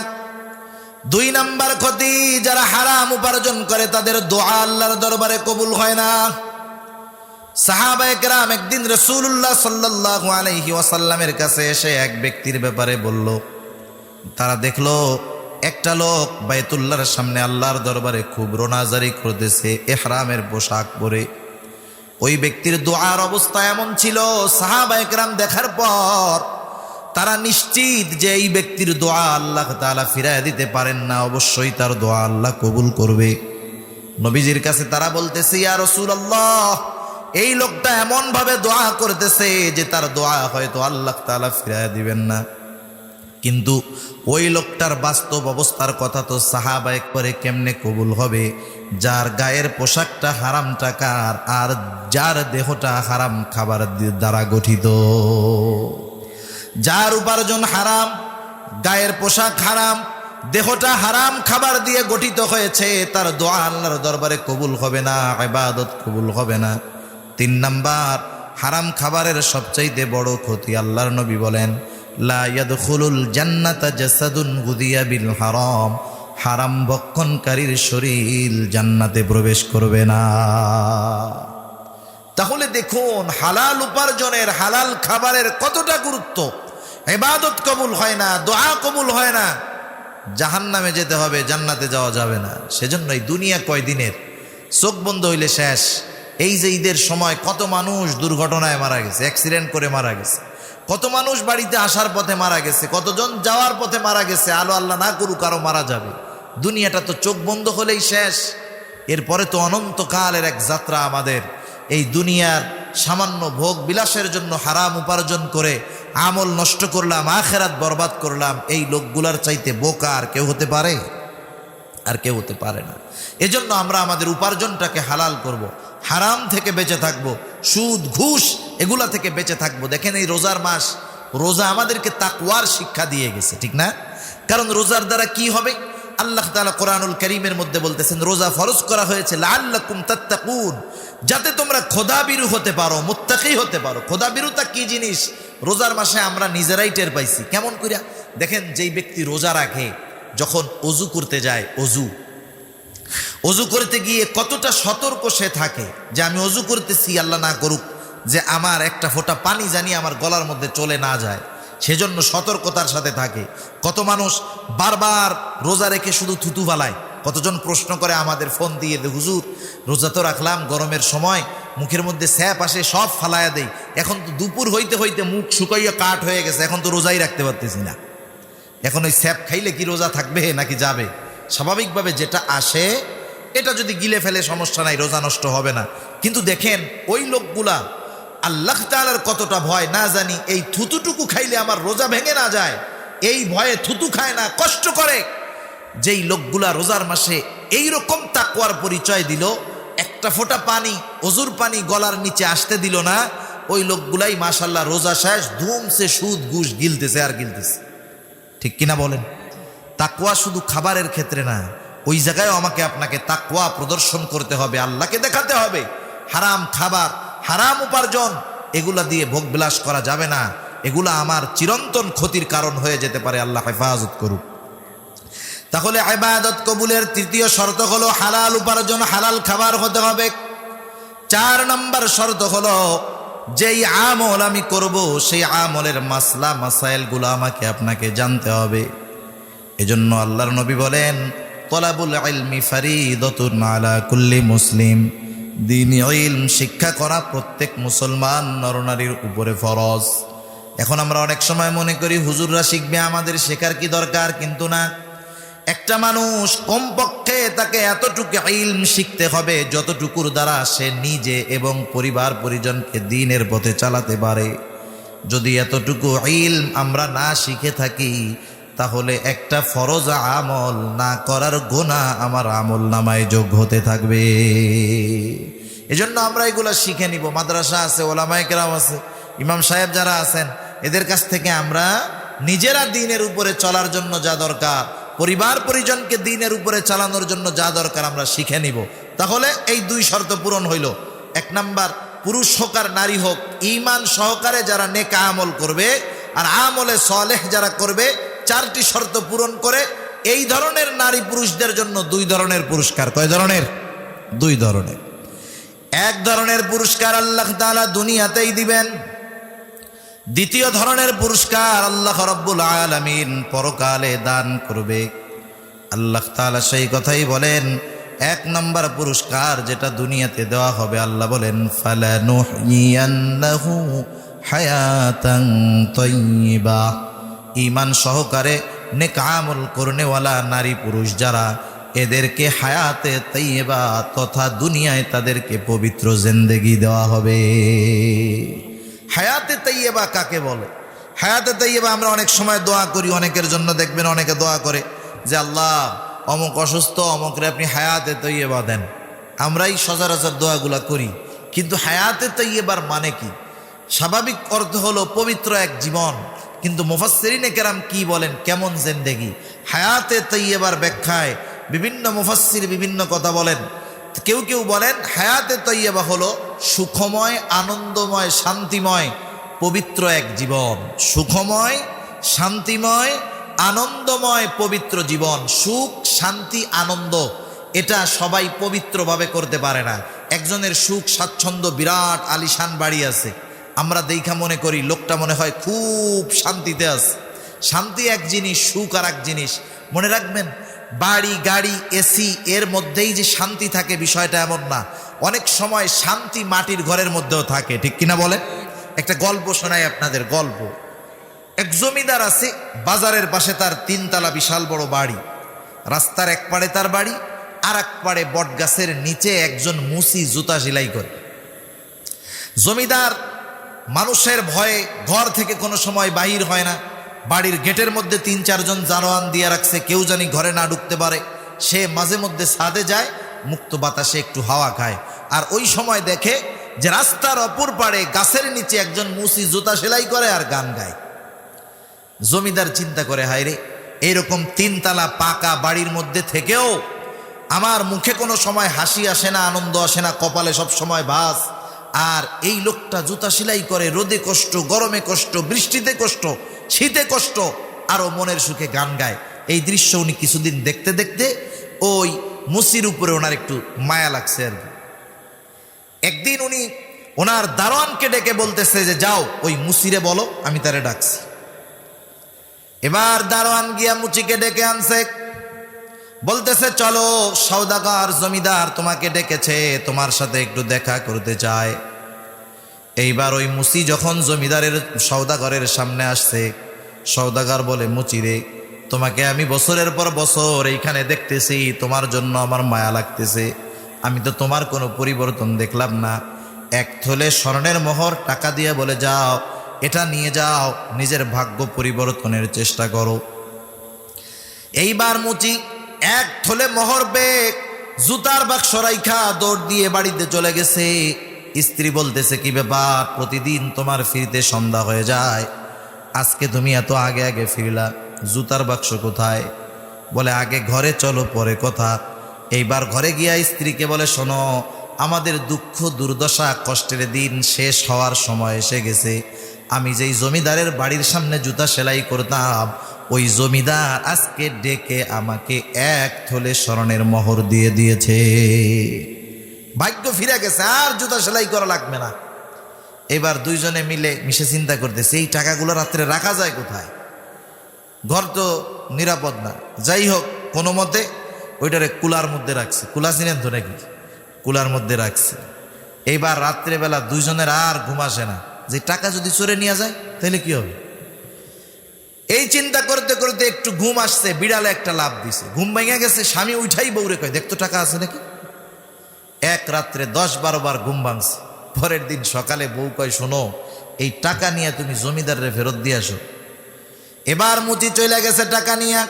2 নাম্বার ক্ষতি, যারা হারাম উপার্জন করে তাদের দোয়া আল্লাহর দরবারে কবুল হয় না। সাহাবায়ে কেরাম একদিন রাসূলুল্লাহ সাল্লাল্লাহু আলাইহি ওয়াসাল্লামের কাছে এসে এক ব্যক্তির ব্যাপারে বলল। তারা দেখলো একটা লোক বাইতুল্লাহর সামনে আল্লাহর দরবারে খুব রোনাজারি করতেছে ইহরামের পোশাক পরে। ওই ব্যক্তির দোয়ার অবস্থা এমন ছিল, সাহাবায়ে কেরাম দেখার পর তারা নিশ্চিত যে এই ব্যক্তির দোয়া আল্লাহ তাআলা ফিরায় দিতে পারেন না, অবশ্যই তার দোয়া আল্লাহ কবুল করবে। নবীজির কাছে তারা বলতেছে ইয়া রাসূলুল্লাহ, এই লোকটা এমন ভাবে দোয়া করতেছে যে তার দোয়া হয়তো আল্লাহ তাআলা ফিরায় দিবেন না। কিন্তু ওই লোকটার বাস্তব অবস্থার কথা তো সাহাবায়ে করে কেমনে কবুল হবে, যার গায়ের পোশাকটা হারাম টাকার আর যার দেহটা হারাম খাবার দ্বারা গঠিত, যার উপার্জন হারাম, গায়ের পোশাক হারাম, দেহটা হারাম খাবার দিয়ে গঠিত হয়েছে, তার দোয়া আল্লাহর দরবারে কবুল হবে না, ইবাদত কবুল হবে না। 3 নাম্বার, হারাম খাবারের সবচাইতে বড় ক্ষতি, আল্লাহর নবী বলেন লা ইয়াদখুলুল জান্নাতা জাসাদুন গুদিয়া বিল হারাম, হারাম ভক্ষণকারীর শরীর জান্নাতে প্রবেশ করবে না। তাহলে দেখুন হালাল উপার্জনের, হালাল খাবারের কতটা গুরুত্ব। ইবাদত কবুল হয় না, দোয়া কবুল হয় না, জাহান্নামে যেতে হবে, জান্নাতে যাওয়া যাবে না। সেজন্য এই দুনিয়া কয়দিনের, চোখ বন্ধ হইলে শেষ। এই যে ঈদের সময় কত মানুষ দুর্ঘটনায় মারা গেছে, অ্যাক্সিডেন্ট করে মারা গেছে, কত মানুষ বাড়িতে আসার পথে মারা গেছে, কতজন যাওয়ার পথে মারা গেছে, আলো আল্লাহ না করুক আরো মারা যাবে। দুনিয়াটা তো চোখ বন্ধ হলেই শেষ, এরপরে তো অনন্তকালের এক যাত্রা আমাদের। এই দুনিয়ার সামান্য ভোগ বিলাসের জন্য হারাম উপার্জন করে আমল নষ্ট করলাম, আখেরাত বরবাদ করলাম, এই লোকগুলার চাইতে বোকা আর কেউ হতে পারে? আর কেউ হতে পারে না। এজন্য আমরা আমাদের উপার্জনটাকে হালাল করব, হারাম থেকে বেঁচে থাকবো, সুদ ঘুষ এগুলা থেকে বেঁচে থাকবো। দেখেন এই রোজার মাস, রোজা আমাদেরকে তাকওয়ার শিক্ষা দিয়ে গেছে, ঠিক না? কারণ রোজার দ্বারা কি হবে? আল্লাহ তাআলা কোরআনুল কারীমের মধ্যে বলতেছেন রোজা ফরজ করা হয়েছে লাআল্লাকুম তাত্তাকুন, যাতে তোমরা খোদাবিরু হতে পারো, মুত্তাকি হতে পারো। খোদাবিরুতা কি জিনিস রোজার মাসে আমরা নিজেরাই টের পাইছি। কেমন কইরা? দেখেন যেই ব্যক্তি রোজা রাখে, যখন অজু করতে যায়, অজু করতে গিয়ে কতটা সতর্ক সে থাকে যে আমি অজু করতেছি, আল্লাহ না করুক যে আমার একটা ফোঁটা পানি জানি আমার গলার মধ্যে চলে না যায়, সেজন্য সতর্কতার সাথে থাকে। কত মানুষ বারবার রোজা রেখে শুধু থুতু ফালায়। কতজন প্রশ্ন করে আমাদের ফোন দিয়ে, হুজুর রোজা তো রাখলাম, গরমের সময় মুখের মধ্যে স্যাপ আসে, সব ফালাইয়া দেই, এখন তো দুপুর হইতে হইতে মুখ শুকাইয়া কাঠ হয়ে গেছে, এখন তো রোজাই রাখতে পারতেছি না। এখন ওই স্যাপ খাইলে কি রোজা থাকবে নাকি যাবে? স্বাভাবিকভাবে যেটা আসে এটা যদি গিলে ফেলে সমস্যা নাই, রোজা নষ্ট হবে না। কিন্তু দেখেন ওই লোকগুলা আল্লাহ তাআলার কতটা ভয় না জানি, এই থুতুটুকু খাইলে আমার রোজা ভেঙে না যায়, এই ভয়ে থুতু খায় না, কষ্ট করে। যেই লোকগুলা রোজার মাসে এই রকম তাকওয়ার পরিচয় দিল, একটা ফোঁটা পানি, অজুর পানি গলার নিচে আসতে দিল না, ওই লোকগুলাই মাশাআল্লাহ রোজা শেষ ধুমসে সুদ ঘুষ গিলতেছে আর গিলতেছে। ঠিক কিনা বলেন? তাকওয়া শুধু খাবারের ক্ষেত্রে না, ওই জায়গায় আমাকে আপনাকে তাকওয়া প্রদর্শন করতে হবে, আল্লাহকে দেখাতে হবে। হারাম খাবার, হারাম উপার্জন এগুলা দিয়ে ভোগবিলাস করা যাবে না, এগুলা আমার চিরন্তন ক্ষতির কারণ হয়ে যেতে পারে। আল্লাহ হেফাজত করুক। তাহলে ইবাদত কবুলের তৃতীয় শর্ত হলো হালাল উপার্জন, হালাল খাবার হতে হবে। 4 নম্বর শর্ত হলো যেই আমল আমি করব সেই আমলের মাসলা মাসাইলগুলো আমাকে আপনাকে জানতে হবে। এজন্য আল্লাহর নবী বলেন তলাবুল ইলমি ফারিদাতুন আলা কুল্লি মুসলিম, দ্বীনি ইলম শিক্ষা করা প্রত্যেক মুসলমান নরনারীর উপরে ফরজ। এখন আমরা অনেক সময় মনে করি হুজুররা শিখবে, আমাদের শেখার কি দরকার? কিন্তু না, একটা মানুষ কমপক্ষে তাকে এতটুকু ইলম শিখতে হবে যতটুকুর দ্বারা সে নিজে এবং পরিবার পরিজনকে দ্বীনের পথে চালাতে পারে। যদি এতটুকু ইলম আমরা না শিখে থাকি, তাহলে একটা ফরজ আমল না করার গুনাহ আমার আমল নামায় যোগ হতে থাকবে। এজন্য আমরা এগুলা শিখে নিব। মাদ্রাসা আছে, ওলামায়ে কেরাম আছে, ইমাম সাহেব যারা আছেন, এদের কাছ থেকে আমরা নিজেরা দ্বীনের উপরে চলার জন্য যা দরকার, পরিবার পরিজনকে দ্বীনের উপরে চালানোর জন্য যা দরকার আমরা শিখে নিব। তাহলে এই 2 শর্ত পূরণ হইল। 1 নাম্বার, পুরুষ হোক আর নারী হোক, ঈমান সহকারে যারা নেক আমল করবে আর আমলে সালেহ যারা করবে, 4টি শর্ত পূরণ করে এই ধরনের নারী পুরুষদের জন্য 2 ধরনের পুরস্কার। কয় ধরনের? 2 ধরনের। 1 ধরনের পুরস্কার আল্লাহ তাআলা দুনিয়াতেই দিবেন, 2য় ধরনের পুরস্কার আল্লাহ রাব্বুল আলামিন পরকালে দান করবে। আল্লাহ তাআলা সেই কথাই বলেন, 1 নম্বর পুরস্কার যেটা দুনিয়াতে দেওয়া হবে, আল্লাহ বলেন ফালানুহইয়ান্নাহু হায়াতান তাইয়্যিবা। ঈমান সহকারে নেক আমল করনেওয়ালা নারী পুরুষ যারা, এদেরকে হায়াতে তাইয়্যিবা তথা দুনিয়ায় তাদেরকে পবিত্র জিন্দেগি দেওয়া হবে। হায়াতে তাইয়্যিবা কাকে বলে? হায়াতে তাইয়্যিবা আমরা অনেক সময় দোয়া করি, অনেকের জন্য দেখবেন অনেকে দোয়া করে যে আল্লাহ অমুক অসুস্থ, অমুকরে আপনি হায়াতে তাইয়্যিবা দেন। আমরাই সচরাচর দোয়াগুলা করি, কিন্তু হায়াতে তাইয়্যিবার মানে কি? স্বাভাবিক অর্থ হলো পবিত্র এক জীবন, কিন্তু মুফাসসিরিনে কেরাম কি বলেন, কেমন জিন্দেগি। হায়াতে তৈয়বার ব্যাখ্যায় বিভিন্ন মুফাসসির বিভিন্ন কথা বলেন। কেউ কেউ বলেন হায়াতে তৈয়বা হলো সুখময়, আনন্দময়, শান্তিময়, পবিত্র এক জীবন। সুখময়, শান্তিময়, আনন্দময়, পবিত্র জীবন। সুখ, শান্তি, আনন্দ এটা সবাই পবিত্রভাবে করতে পারে না। একজনের সুখ স্বাচ্ছন্দ্য, বিরাট আলিশান বাড়ি আছে, আমরা দেখা মনে করি লোকটা মনে হয় খুব শান্তিতে আছে। শান্তি এক জিনিস, সুখ আর এক জিনিস। মনে রাখবেন, বাড়ি, গাড়ি, এসি এর মধ্যেই যে শান্তি থাকে বিষয়টা এমন না। অনেক সময় শান্তি মাটির ঘরের মধ্যেও থাকে, ঠিক কিনা বলেন? একটা গল্প শোনাই আপনাদের। গল্প, এক জমিদার আছে, বাজারের পাশে তার 3 তলা বিশাল বড় বাড়ি। রাস্তার এক পাড়ে তার বাড়ি, আর এক পাড়ে বট গাছের নিচে একজন মুসি জুতা সেলাই করে। জমিদার মানুষের ভয়ে ঘর থেকে কোনো সময় বাহির হয় না। বাড়ির গেটের মধ্যে 3-4 জন জানোয়ান দিয়ে রাখছে, কেউ জানি ঘরে না ঢুকতে পারে। সে মাঝে মধ্যে ছাদে যায়, মুক্ত বাতাসে একটু হাওয়া খায়। আর ওই সময় দেখে যে রাস্তার অপর পাড়ে গাছের নিচে একজন মুসি জুতা সেলাই করে আর গান গায়। জমিদার চিন্তা করে, হায় রে, এইরকম 3 তলা পাকা বাড়ির মধ্যে থেকেও আমার মুখে কোনো সময় হাসি আসে না, আনন্দ আসে না, কপালে সব সময় ভাঁজ। আর এই লোকটা জুতা সেলাই করে, রোদে কষ্ট, গরমে কষ্ট, বৃষ্টিতে কষ্ট, শীতে কষ্ট, আরো মনের সুখে গান গায়। এই দৃশ্য উনি কিছুদিন দেখতে দেখতে ওই মুসির উপরে ওনার একটু মায়া লাগছে আর কি। একদিন উনি ওনার দারোয়ানকে ডেকে বলতেছে যে, যাও ওই মুসিরে বলো আমি তারে ডাকছি। এবার দারোয়ান গিয়া মুচিকে ডেকে আনছে, বলতেছে, চলো, সওদাগর জমিদার তোমাকে ডেকেছে, তোমার সাথে একটু দেখা করতে চায়। এইবার ওই মুসি যখন জমিদারের সওদাগরের সামনে আসছে, সওদাগর বলে, মুচিরে, তোমাকে আমি বছরের পর বছর এইখানে দেখতেছি, তোমার জন্য আমার মায়া লাগতেছে। আমি তো তোমার কোনো পরিবর্তন দেখলাম না। 1 থলে স্বর্ণের মোহর টাকা দিয়ে বলে, যাও এটা নিয়ে যাও, নিজের ভাগ্য পরিবর্তনের চেষ্টা করো। এইবার মুচি 1 থলে মোহর বেগ জুতার বাক্স রাইখা দৌড় দিয়ে বাড়িতে চলে গেছে। স্ত্রী বলতেছে, কি ব্যাপার, প্রতিদিন তোমার ফিরতে সন্ধ্যা হয়ে যায়, আজকে তুমি এত আগে আগে ফিরলা, জুতার বাক্স কোথায়? বলে, আগে ঘরে চলো, পরে কথা। এইবার ঘরে গিয়া স্ত্রীকে বলে, শোনো, আমাদের দুঃখ, দুর্দশা, কষ্টের দিন শেষ হওয়ার সময় এসে গেছে। আমি যেই জমিদারের বাড়ির সামনে জুতা সেলাই করতাম, ওই জমিদার আজকে ডেকে আমাকে 1 থলে স্বর্ণের মোহর দিয়ে দিয়েছে। ভাগ্য ফিরে গেছে, আর জুতা সেলাই করা লাগবে না। এবার দুইজনে মিলে মিশে চিন্তা করতেছে, এই টাকাগুলো রাত্রে রাখা যায় কোথায়? ঘর তো নিরাপদ না। যাই হোক, কোনো মতে ওইটারে কুলার মধ্যে রাখছে। কুলা চিনেন তো নাকি? কুলার মধ্যে রাখছে। এইবার রাত্রেবেলা দুইজনের আর ঘুম আসে না, যে টাকা যদি চোরে নিয়ে যায় তাহলে কি হবে। এই চিন্তা করতে করতে একটু ঘুম আসছে, বিড়ালে একটা লাফ দিছে, ঘুম ভেঙে গেছে। স্বামী উঠাই বউরে কয়, দেখতো টাকা আছে নাকি। এক রাত্রে 10-12 বার ঘুম ভাঙছে। পরের দিন সকালে বউ কয়, শোনো, এই টাকা নিয়ে তুমি জমিদারের ফেরত দিয়ে আসো। এবার মুচি চলে গেছে টাকা নিয়ে,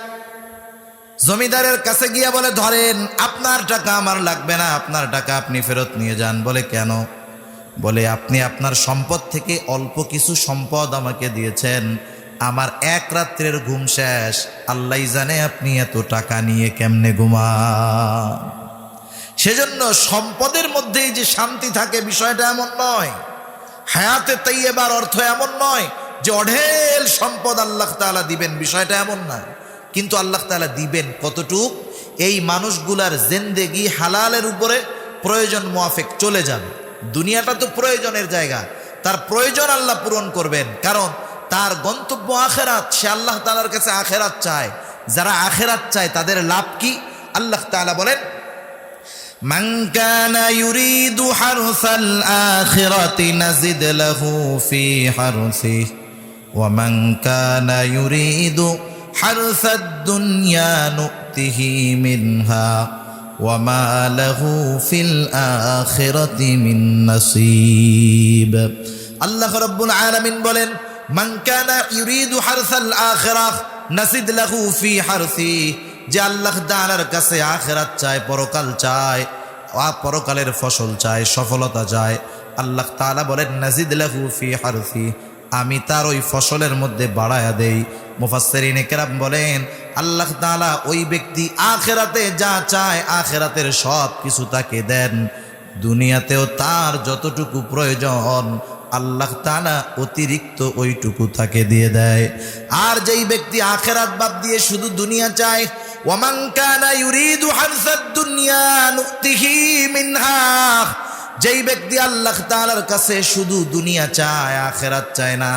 জমিদারের কাছে গিয়া বলে, ধরেন, আপনার টাকা আমার লাগবে না, আপনার টাকা আপনি ফেরত নিয়ে যান। বলে, কেন? বলে, আপনি আপনার সম্পদ থেকে অল্প কিছু সম্পদ আমাকে দিয়েছেন, আমার 1 রাত্রের ঘুম শেষ, আল্লাহ জানে আপনি এত টাকা নিয়ে কেমনে ঘুমান। সেজন্য সম্পদের মধ্যেই যে শান্তি থাকে বিষয়টা এমন নয়। হায়াতে তাইয়্যিবার অর্থ এমন নয় যে অঢেল সম্পদ আল্লাহ তাআলা দিবেন, বিষয়টা এমন না। কিন্তু আল্লাহ তাআলা দিবেন কতটুক, এই মানুষগুলার জিন্দেগি হালালের উপরে প্রয়োজন মুআফিক চলে যাবে। দুনিয়াটা তো প্রয়োজনের জায়গা, তার প্রয়োজন আল্লাহ পূরণ করবেন, কারণ তার গন্তব্য আখেরাত। সে আল্লাহ তাআলার কাছে আখেরাত চায়। যারা আখেরাত চায় তাদের লাভ কি? আল্লাহ তাআলা বলেন, মান কানা ইউরিদু হারসাল আখিরাতি নাজিদ লাহু ফি হারসিহি ওয়া মান কানা ইউরিদু হারসাদ দুনিয়া নুতিহি মিনহা ওয়া মা লাহু ফিল আখিরাতি মিন নাসিব। আল্লাহ রাব্বুল আলামিন বলেন, মান কানা ইউরিদু হারসাল আখিরাহ নাজিদ লাহু ফি হারসিহি, যে আল্লাহ তাআলার কাছে আখিরাত চায়, পরকাল চায়, পরকালের ফসল চায়, সফলতা চায়, আল্লাহ তাআলা বলেন নাজিদ লাহু ফি হারসিহি, আমি তার ওই ফসলের মধ্যে বাড়ায়া দেই। মুফাসসিরিনে কেরাম বলেন আল্লাহ তাআলা ওই ব্যক্তি আখিরাতে যা চায় আখিরাতের সব কিছু তাকে দেন, দুনিয়াতেও তার যতটুকু প্রয়োজন আল্লাহ তাআলা অতিরিক্ত ওইটুকু তাকে দিয়ে দেয়। আর যেই ব্যক্তি আখিরাত বাদ দিয়ে শুধু দুনিয়া চায়, ওয়ামান কানা ইউরিদু হারসাদ দুনিয়া নুতিহি মিনহা, যেই ব্যক্তি আল্লাহ তাআলার কাছে শুধু দুনিয়া চায় আখিরাত চায় না,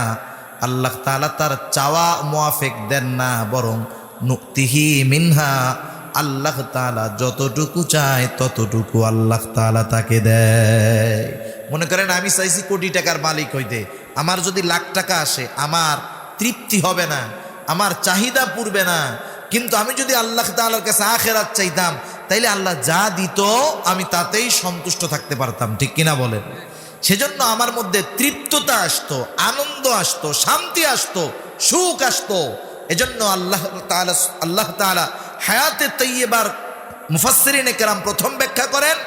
আল্লাহ তাআলা তার চাওয়া মুআফিক দেন না, বরং নুতিহি মিনহা, আল্লাহ তাআলা যতটুকু চায় ততটুকু আল্লাহ তাআলা তাকে দেয়। মনে করেন আমি চাইছি কোটি টাকার মালিক হইতে, আমার যদি লাখ টাকা আসে আমার তৃপ্তি হবে না, আমার চাহিদা পূরবে না, কিন্তু আমি যদি আল্লাহ তাআলার কাছে আখিরাত চাইতাম তাইলে আল্লাহ যা দিত আমি তাতেই সন্তুষ্ট থাকতে পারতাম, ঠিক কিনা বলেন? সেজন্য আমার মধ্যে তৃপ্ততা আসতো, আনন্দ আসতো, শান্তি আসতো, সুখ আসতো। এজন্য আল্লাহ তাআলা হায়াতে তাইয়্যিবার মুফাসসিরিনে কেরাম প্রথম ব্যাখ্যা করেন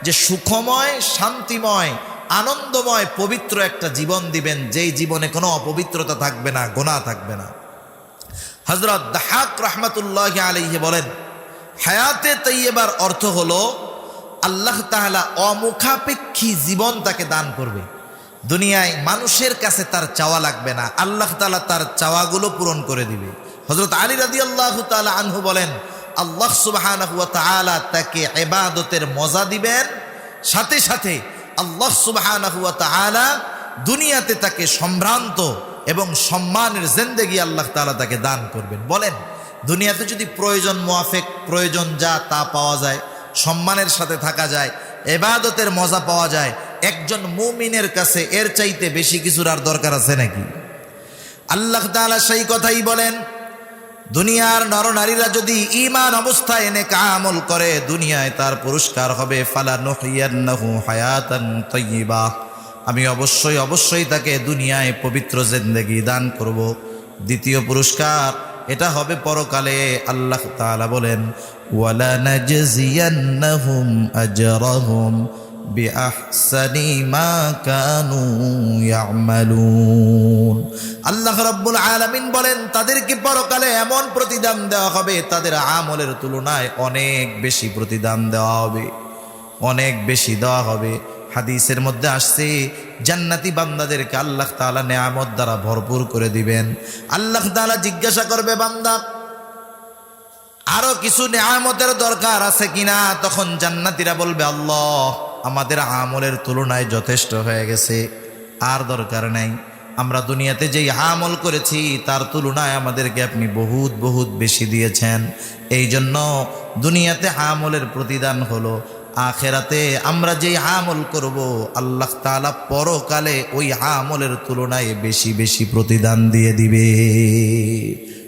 যে সুখময়, শান্তিময়, আনন্দময়, পবিত্র একটা জীবন দিবেন, যেই জীবনে কোনো অপবিত্রতা থাকবে না, গুনাহ থাকবে না। হযরত দাহাক রাহমাতুল্লাহি আলাইহি বলেন হায়াতে তাইয়্যিবার অর্থ হলো আল্লাহ তাআলা অমুখাপেক্ষী জীবন তাকে দান করবে। দুনিয়ায় মানুষের কাছে তার চাওয়া লাগবে না, আল্লাহ তাআলা তার চাওয়াগুলো পূরণ করে দিবে। হযরত আলী রাদিয়াল্লাহু তাআলা আনহু বলেন আল্লাহ সুবহানাহু ওয়া তাআলা তাকে ইবাদতের মজা দিবেন, সাথে সাথে আল্লাহ সুবহানাহু ওয়া তাআলা দুনিয়াতে তাকে সম্ভ্রান্ত এবং সম্মানের জিন্দেগি আল্লাহ তাআলা তাকে দান করবেন। বলেন দুনিয়াতে যদি প্রয়োজন মুআফিক প্রয়োজন যা তা পাওয়া যায়, সম্মানের সাথে থাকা যায়, ইবাদতের মজা পাওয়া যায়, একজন মুমিনের কাছে এর চাইতে বেশি কিছুর আর দরকার আছে নাকি? আল্লাহ তাআলা সেই কথাই বলেন দুনিয়ার নরনারীরা যদি ঈমান অবস্থায় নেক আমল করে দুনিয়ায় তার পুরস্কার হবে ফালানুহিয়ান্নাহু হায়াতান তাইয়্যিবা, আমি অবশ্যই তাকে দুনিয়ায় পবিত্র জিন্দেগি দান করব। দ্বিতীয় পুরস্কার এটা হবে পরকালে। আল্লাহ তাআলা বলেন ওয়ালা নাজজিয়ান্নাহুম আজরাহুম বিআহসানি মা কানু ইয়ামালুন। আল্লাহ রাব্বুল আলামিন বলেন তাদেরকে পরকালে এমন প্রতিদান দেওয়া হবে, তাদের আমলের তুলনায় অনেক বেশি প্রতিদান দেওয়া হবে, অনেক বেশি দেওয়া হবে। হাদিসের মধ্যে আসছে জান্নাতি বান্দাদেরকে আল্লাহ তাআলা নেয়ামত দ্বারা ভরপুর করে দিবেন। আল্লাহ তাআলা জিজ্ঞাসা করবে বান্দা আরো কিছু নেয়ামতের দরকার আছে কিনা? তখন জান্নাতীরা বলবে আল্লাহ আমাদের আমলের তুলনায় যথেষ্ট হয়ে গেছে, আর দরকার নাই। আমরা দুনিয়াতে যেই আমল করেছি তার তুলনায় আমাদেরকে আপনি বহুত বহুত বেশি দিয়েছেন, এই জন্য দুনিয়াতে আমলের প্রতিদান হলো। আখেরাতে আমরা যেই আমল করব আল্লাহ তাআলা পরকালে ওই আমলের তুলনায় বেশি বেশি প্রতিদান দিয়ে দিবে।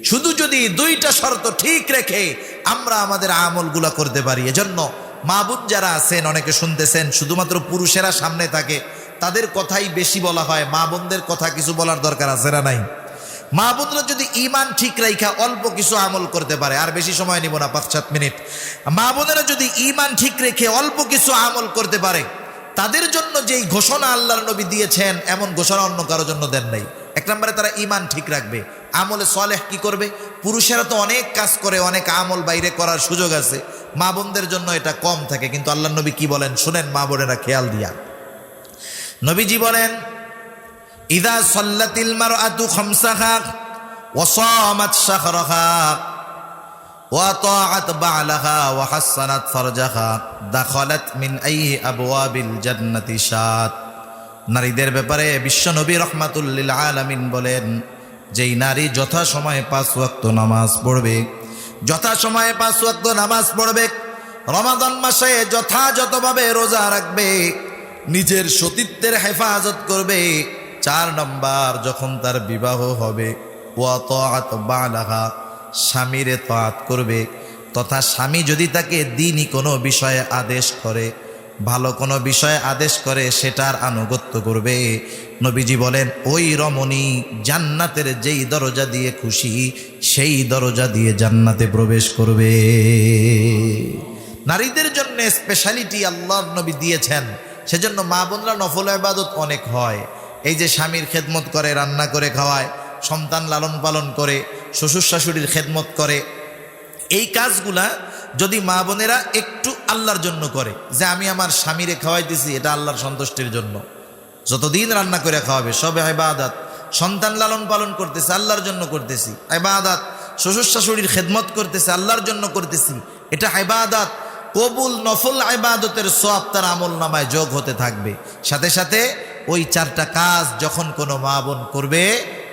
শুধু যদি দুইটা শর্ত ঠিক রেখে আমরা আমাদের আমলগুলা করতে পারি। এজন্য মা বোন যারা আছেন অনেকে শুনতেছেন শুধুমাত্র পুরুষেরা সামনে থাকে, তাদের কথাই বেশি বলা হয়, মা বোনদের কথা কিছু বলার দরকার আছে না নাই? মা বোনরা যদি ঈমান ঠিক রাখা অল্প কিছু আমল করতে পারে, আর বেশি সময় নিব না, 5-7 মিনিট, মা বোনেরা যদি ঈমান ঠিক রেখে অল্প কিছু আমল করতে পারে, তাদের জন্য যেই ঘোষণা আল্লাহর নবী দিয়েছেন এমন ঘোষণা অন্য কারোর জন্য দেন নাই। এক নম্বরে তারা ঈমান ঠিক রাখবে, আমলে সালেহ কি করবে? পুরুষেরা তো অনেক কাজ করে, অনেক আমল বাইরে করার সুযোগ আছে, মা বোনদের জন্য এটা কম থাকে। কিন্তু আল্লাহর নবী কি বলেন শুনেন মা বোনেরা খেয়াল দিয়া। নবীজি বলেন ইযা সাল্লাতিল মারআতু খামসাহা ওয়া সামাত শাহরাহা ওয়া তাআত বা'লাহা ওয়া হাসানাত ফারজাহা দাখালাত মিন আইহি আবওয়াবিল জান্নাতি শাত। নারীদের ব্যাপারে বিশ্ব নবী রাহমাতুল লিল আলামিন বলেন যেই নারী যথাসময়ে 5 ওয়াক্ত নামাজ পড়বে, যথাসময়ে 5 ওয়াক্ত নামাজ পড়বে, রমাদান মাসে যথাযথভাবে রোজা রাখবে, নিজের সতীত্বের হেফাজত করবে, 4 নম্বর যখন তার বিবাহ হবে ওয়া তাআত বা'লাহা, স্বামীর তাআত করবে, তথা স্বামী যদি তাকে দ্বীনি কোনো বিষয়ে আদেশ করে, ভালো কোনো বিষয়ে আদেশ করে সেটার আনুগত্য করবে। নবীজি বলেন ওই রমণী জান্নাতের যেই দরজা দিয়ে খুশি সেই দরজা দিয়ে জান্নাতে প্রবেশ করবে। নারীদের জন্য স্পেশালিটি আল্লাহর নবী দিয়েছেন, সেজন্য মা বোনরা নফল ইবাদত অনেক হয়। এই যে স্বামীর খেদমত করে, রান্না করে খাওয়ায়, সন্তান লালন পালন করে, শ্বশুর শাশুড়ির খেদমত করে, এই কাজগুলা যদি মা বোনেরা একটু আল্লাহর জন্য করে, যে আমি আমার স্বামীরে খাওয়াইতেছি এটা আল্লাহর সন্তুষ্টির জন্য, যতদিন রান্না করে খাওয়াবে সব ইবাদত, সন্তান লালন পালন করতেছে আল্লাহর জন্য করতেছি ইবাদত, শ্বশুর শাশুড়ির খেদমত করতেছে আল্লাহর জন্য করতেছি, এটা ইবাদত, কবুল নফল ইবাদতের সওয়াব তার আমলনামায় যোগ হতে থাকবে। সাথে সাথে ওই চারটা কাজ যখন কোনো মা বোন করবে,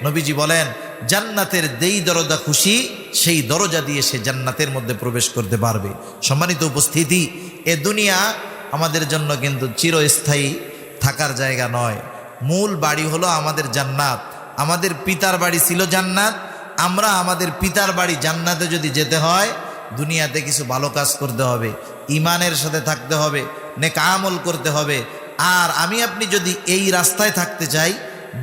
নবীজি বলেন জান্নাতের যেই দরজা খুশি সেই দরজা দিয়ে সে জান্নাতের মধ্যে প্রবেশ করতে পারবে। সম্মানিত উপস্থিতি, এ দুনিয়া আমাদের জন্য কিন্তু চিরস্থায়ী থাকার জায়গা নয়। মূল বাড়ি হলো আমাদের জান্নাত। আমাদের পিতার বাড়ি ছিল জান্নাত। আমরা আমাদের পিতার বাড়ি জান্নাতে যদি যেতে হয়, দুনিয়াতে কিছু ভালো কাজ করতে হবে, ইমানের সাথে থাকতে হবে, নেক আমল করতে হবে। আর আমি আপনি যদি এই রাস্তায় থাকতে চাই,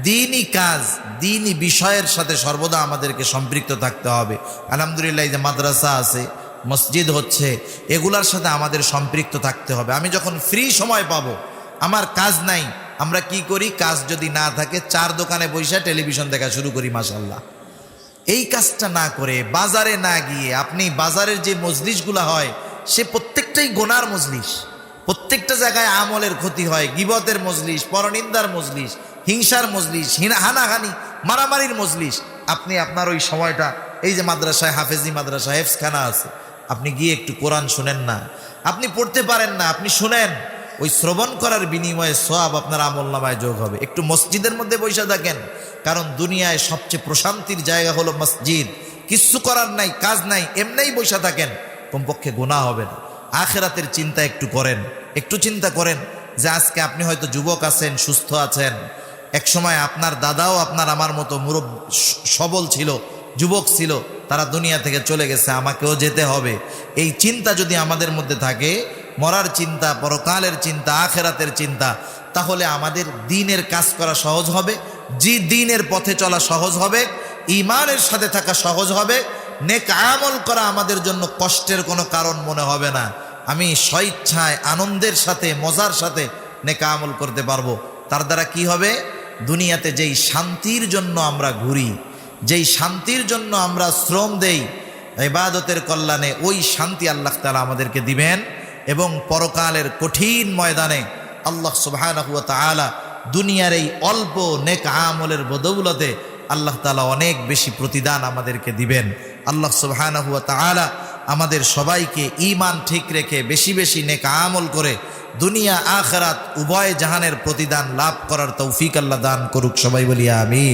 দ্বীনি কাজ, দ্বীনি বিষয়ের সাথে সর্বদা আমাদেরকে সম্পৃক্ত থাকতে হবে। আলহামদুলিল্লাহ, এই যে মাদ্রাসা আছে, মসজিদ হচ্ছে, এগুলার সাথে আমাদের সম্পৃক্ত থাকতে হবে। আমি যখন ফ্রি সময় পাবো, আমার কাজ নাই, আমরা কি করি, কাজ যদি না থাকে চার দোকানে বসে টেলিভিশন দেখা শুরু করি, মাশাআল্লাহ। এই কাজটা না করে বাজারে না গিয়ে, আপনি বাজারের যে মজলিসগুলো হয় সে প্রত্যেকটাই গোনার মজলিস, প্রত্যেকটা জায়গায় আমলের ক্ষতি হয়, গিবতের মজলিস, পরনিন্দার মজলিস, হিংসার মজলিস, হানাহানি মারামারির মজলিস। আপনি আপনার ওই সময়টা, এই যে মাদ্রাসায় হাফেজি মাদ্রাসা হেফজখানা আছে, আপনি গিয়ে একটু কোরআন শুনেন না, আপনি পড়তে পারেন না, আপনি শুনেন, ওই শ্রবণ করার বিনিময়ে সওয়াব আপনার আমলনামায় যোগ হবে। একটু মসজিদের মধ্যে বসে থাকেন, কারণ দুনিয়ায় সবচেয়ে প্রশান্তির জায়গা হলো মসজিদ। কিচ্ছু করার নাই, কাজ নাই, এমনিই বসে থাকেন, কমপক্ষে গুনাহ হবে না। আখিরাতের চিন্তা একটু করেন, একটু চিন্তা করেন যে আজকে আপনি হয়তো যুবক আছেন, সুস্থ আছেন, এক সময় আপনার দাদাও আপনার আমার মতো সবল ছিল, যুবক ছিল, তারা দুনিয়া থেকে চলে গেছে, আমাকেও যেতে হবে। এই চিন্তা যদি আমাদের মধ্যে থাকে, মরার চিন্তা, পরকালের চিন্তা, আখিরাতের চিন্তা, তাহলে আমাদের দ্বীনের কাজ করা সহজ হবে, জি দ্বীনের পথে চলা সহজ হবে, ঈমানের সাথে থাকা সহজ হবে, নেক আমল করা আমাদের জন্য কষ্টের কোনো কারণ মনে হবে না। আমি স্বইচ্ছায় আনন্দের সাথে মজার সাথে নেক আমল করতে পারবো। তার দ্বারা কি হবে, দুনিয়াতে যেই শান্তির জন্য আমরা ঘুরি, যেই শান্তির জন্য আমরা শ্রম দেই ইবাদতের কল্যাণে, ওই শান্তি আল্লাহ তাআলা আমাদেরকে দিবেন। এবং পরকালের কঠিন ময়দানে আল্লাহ সুবহানাহু ওয়া তাআলা দুনিয়ার এই অল্প নেক আমলের বদৌলতে আল্লাহ তাআলা অনেক বেশি প্রতিদান আমাদেরকে দিবেন। আল্লাহ সুবহানাহু ওয়া তাআলা আমাদের সবাইকে ঈমান ঠিক রেখে বেশি বেশি নেক আমল করে দুনিয়া আখিরাত উভয় জাহানের প্রতিদান লাভ করার তৌফিক আল্লাহ দান করুক। সবাই বলি আমিন।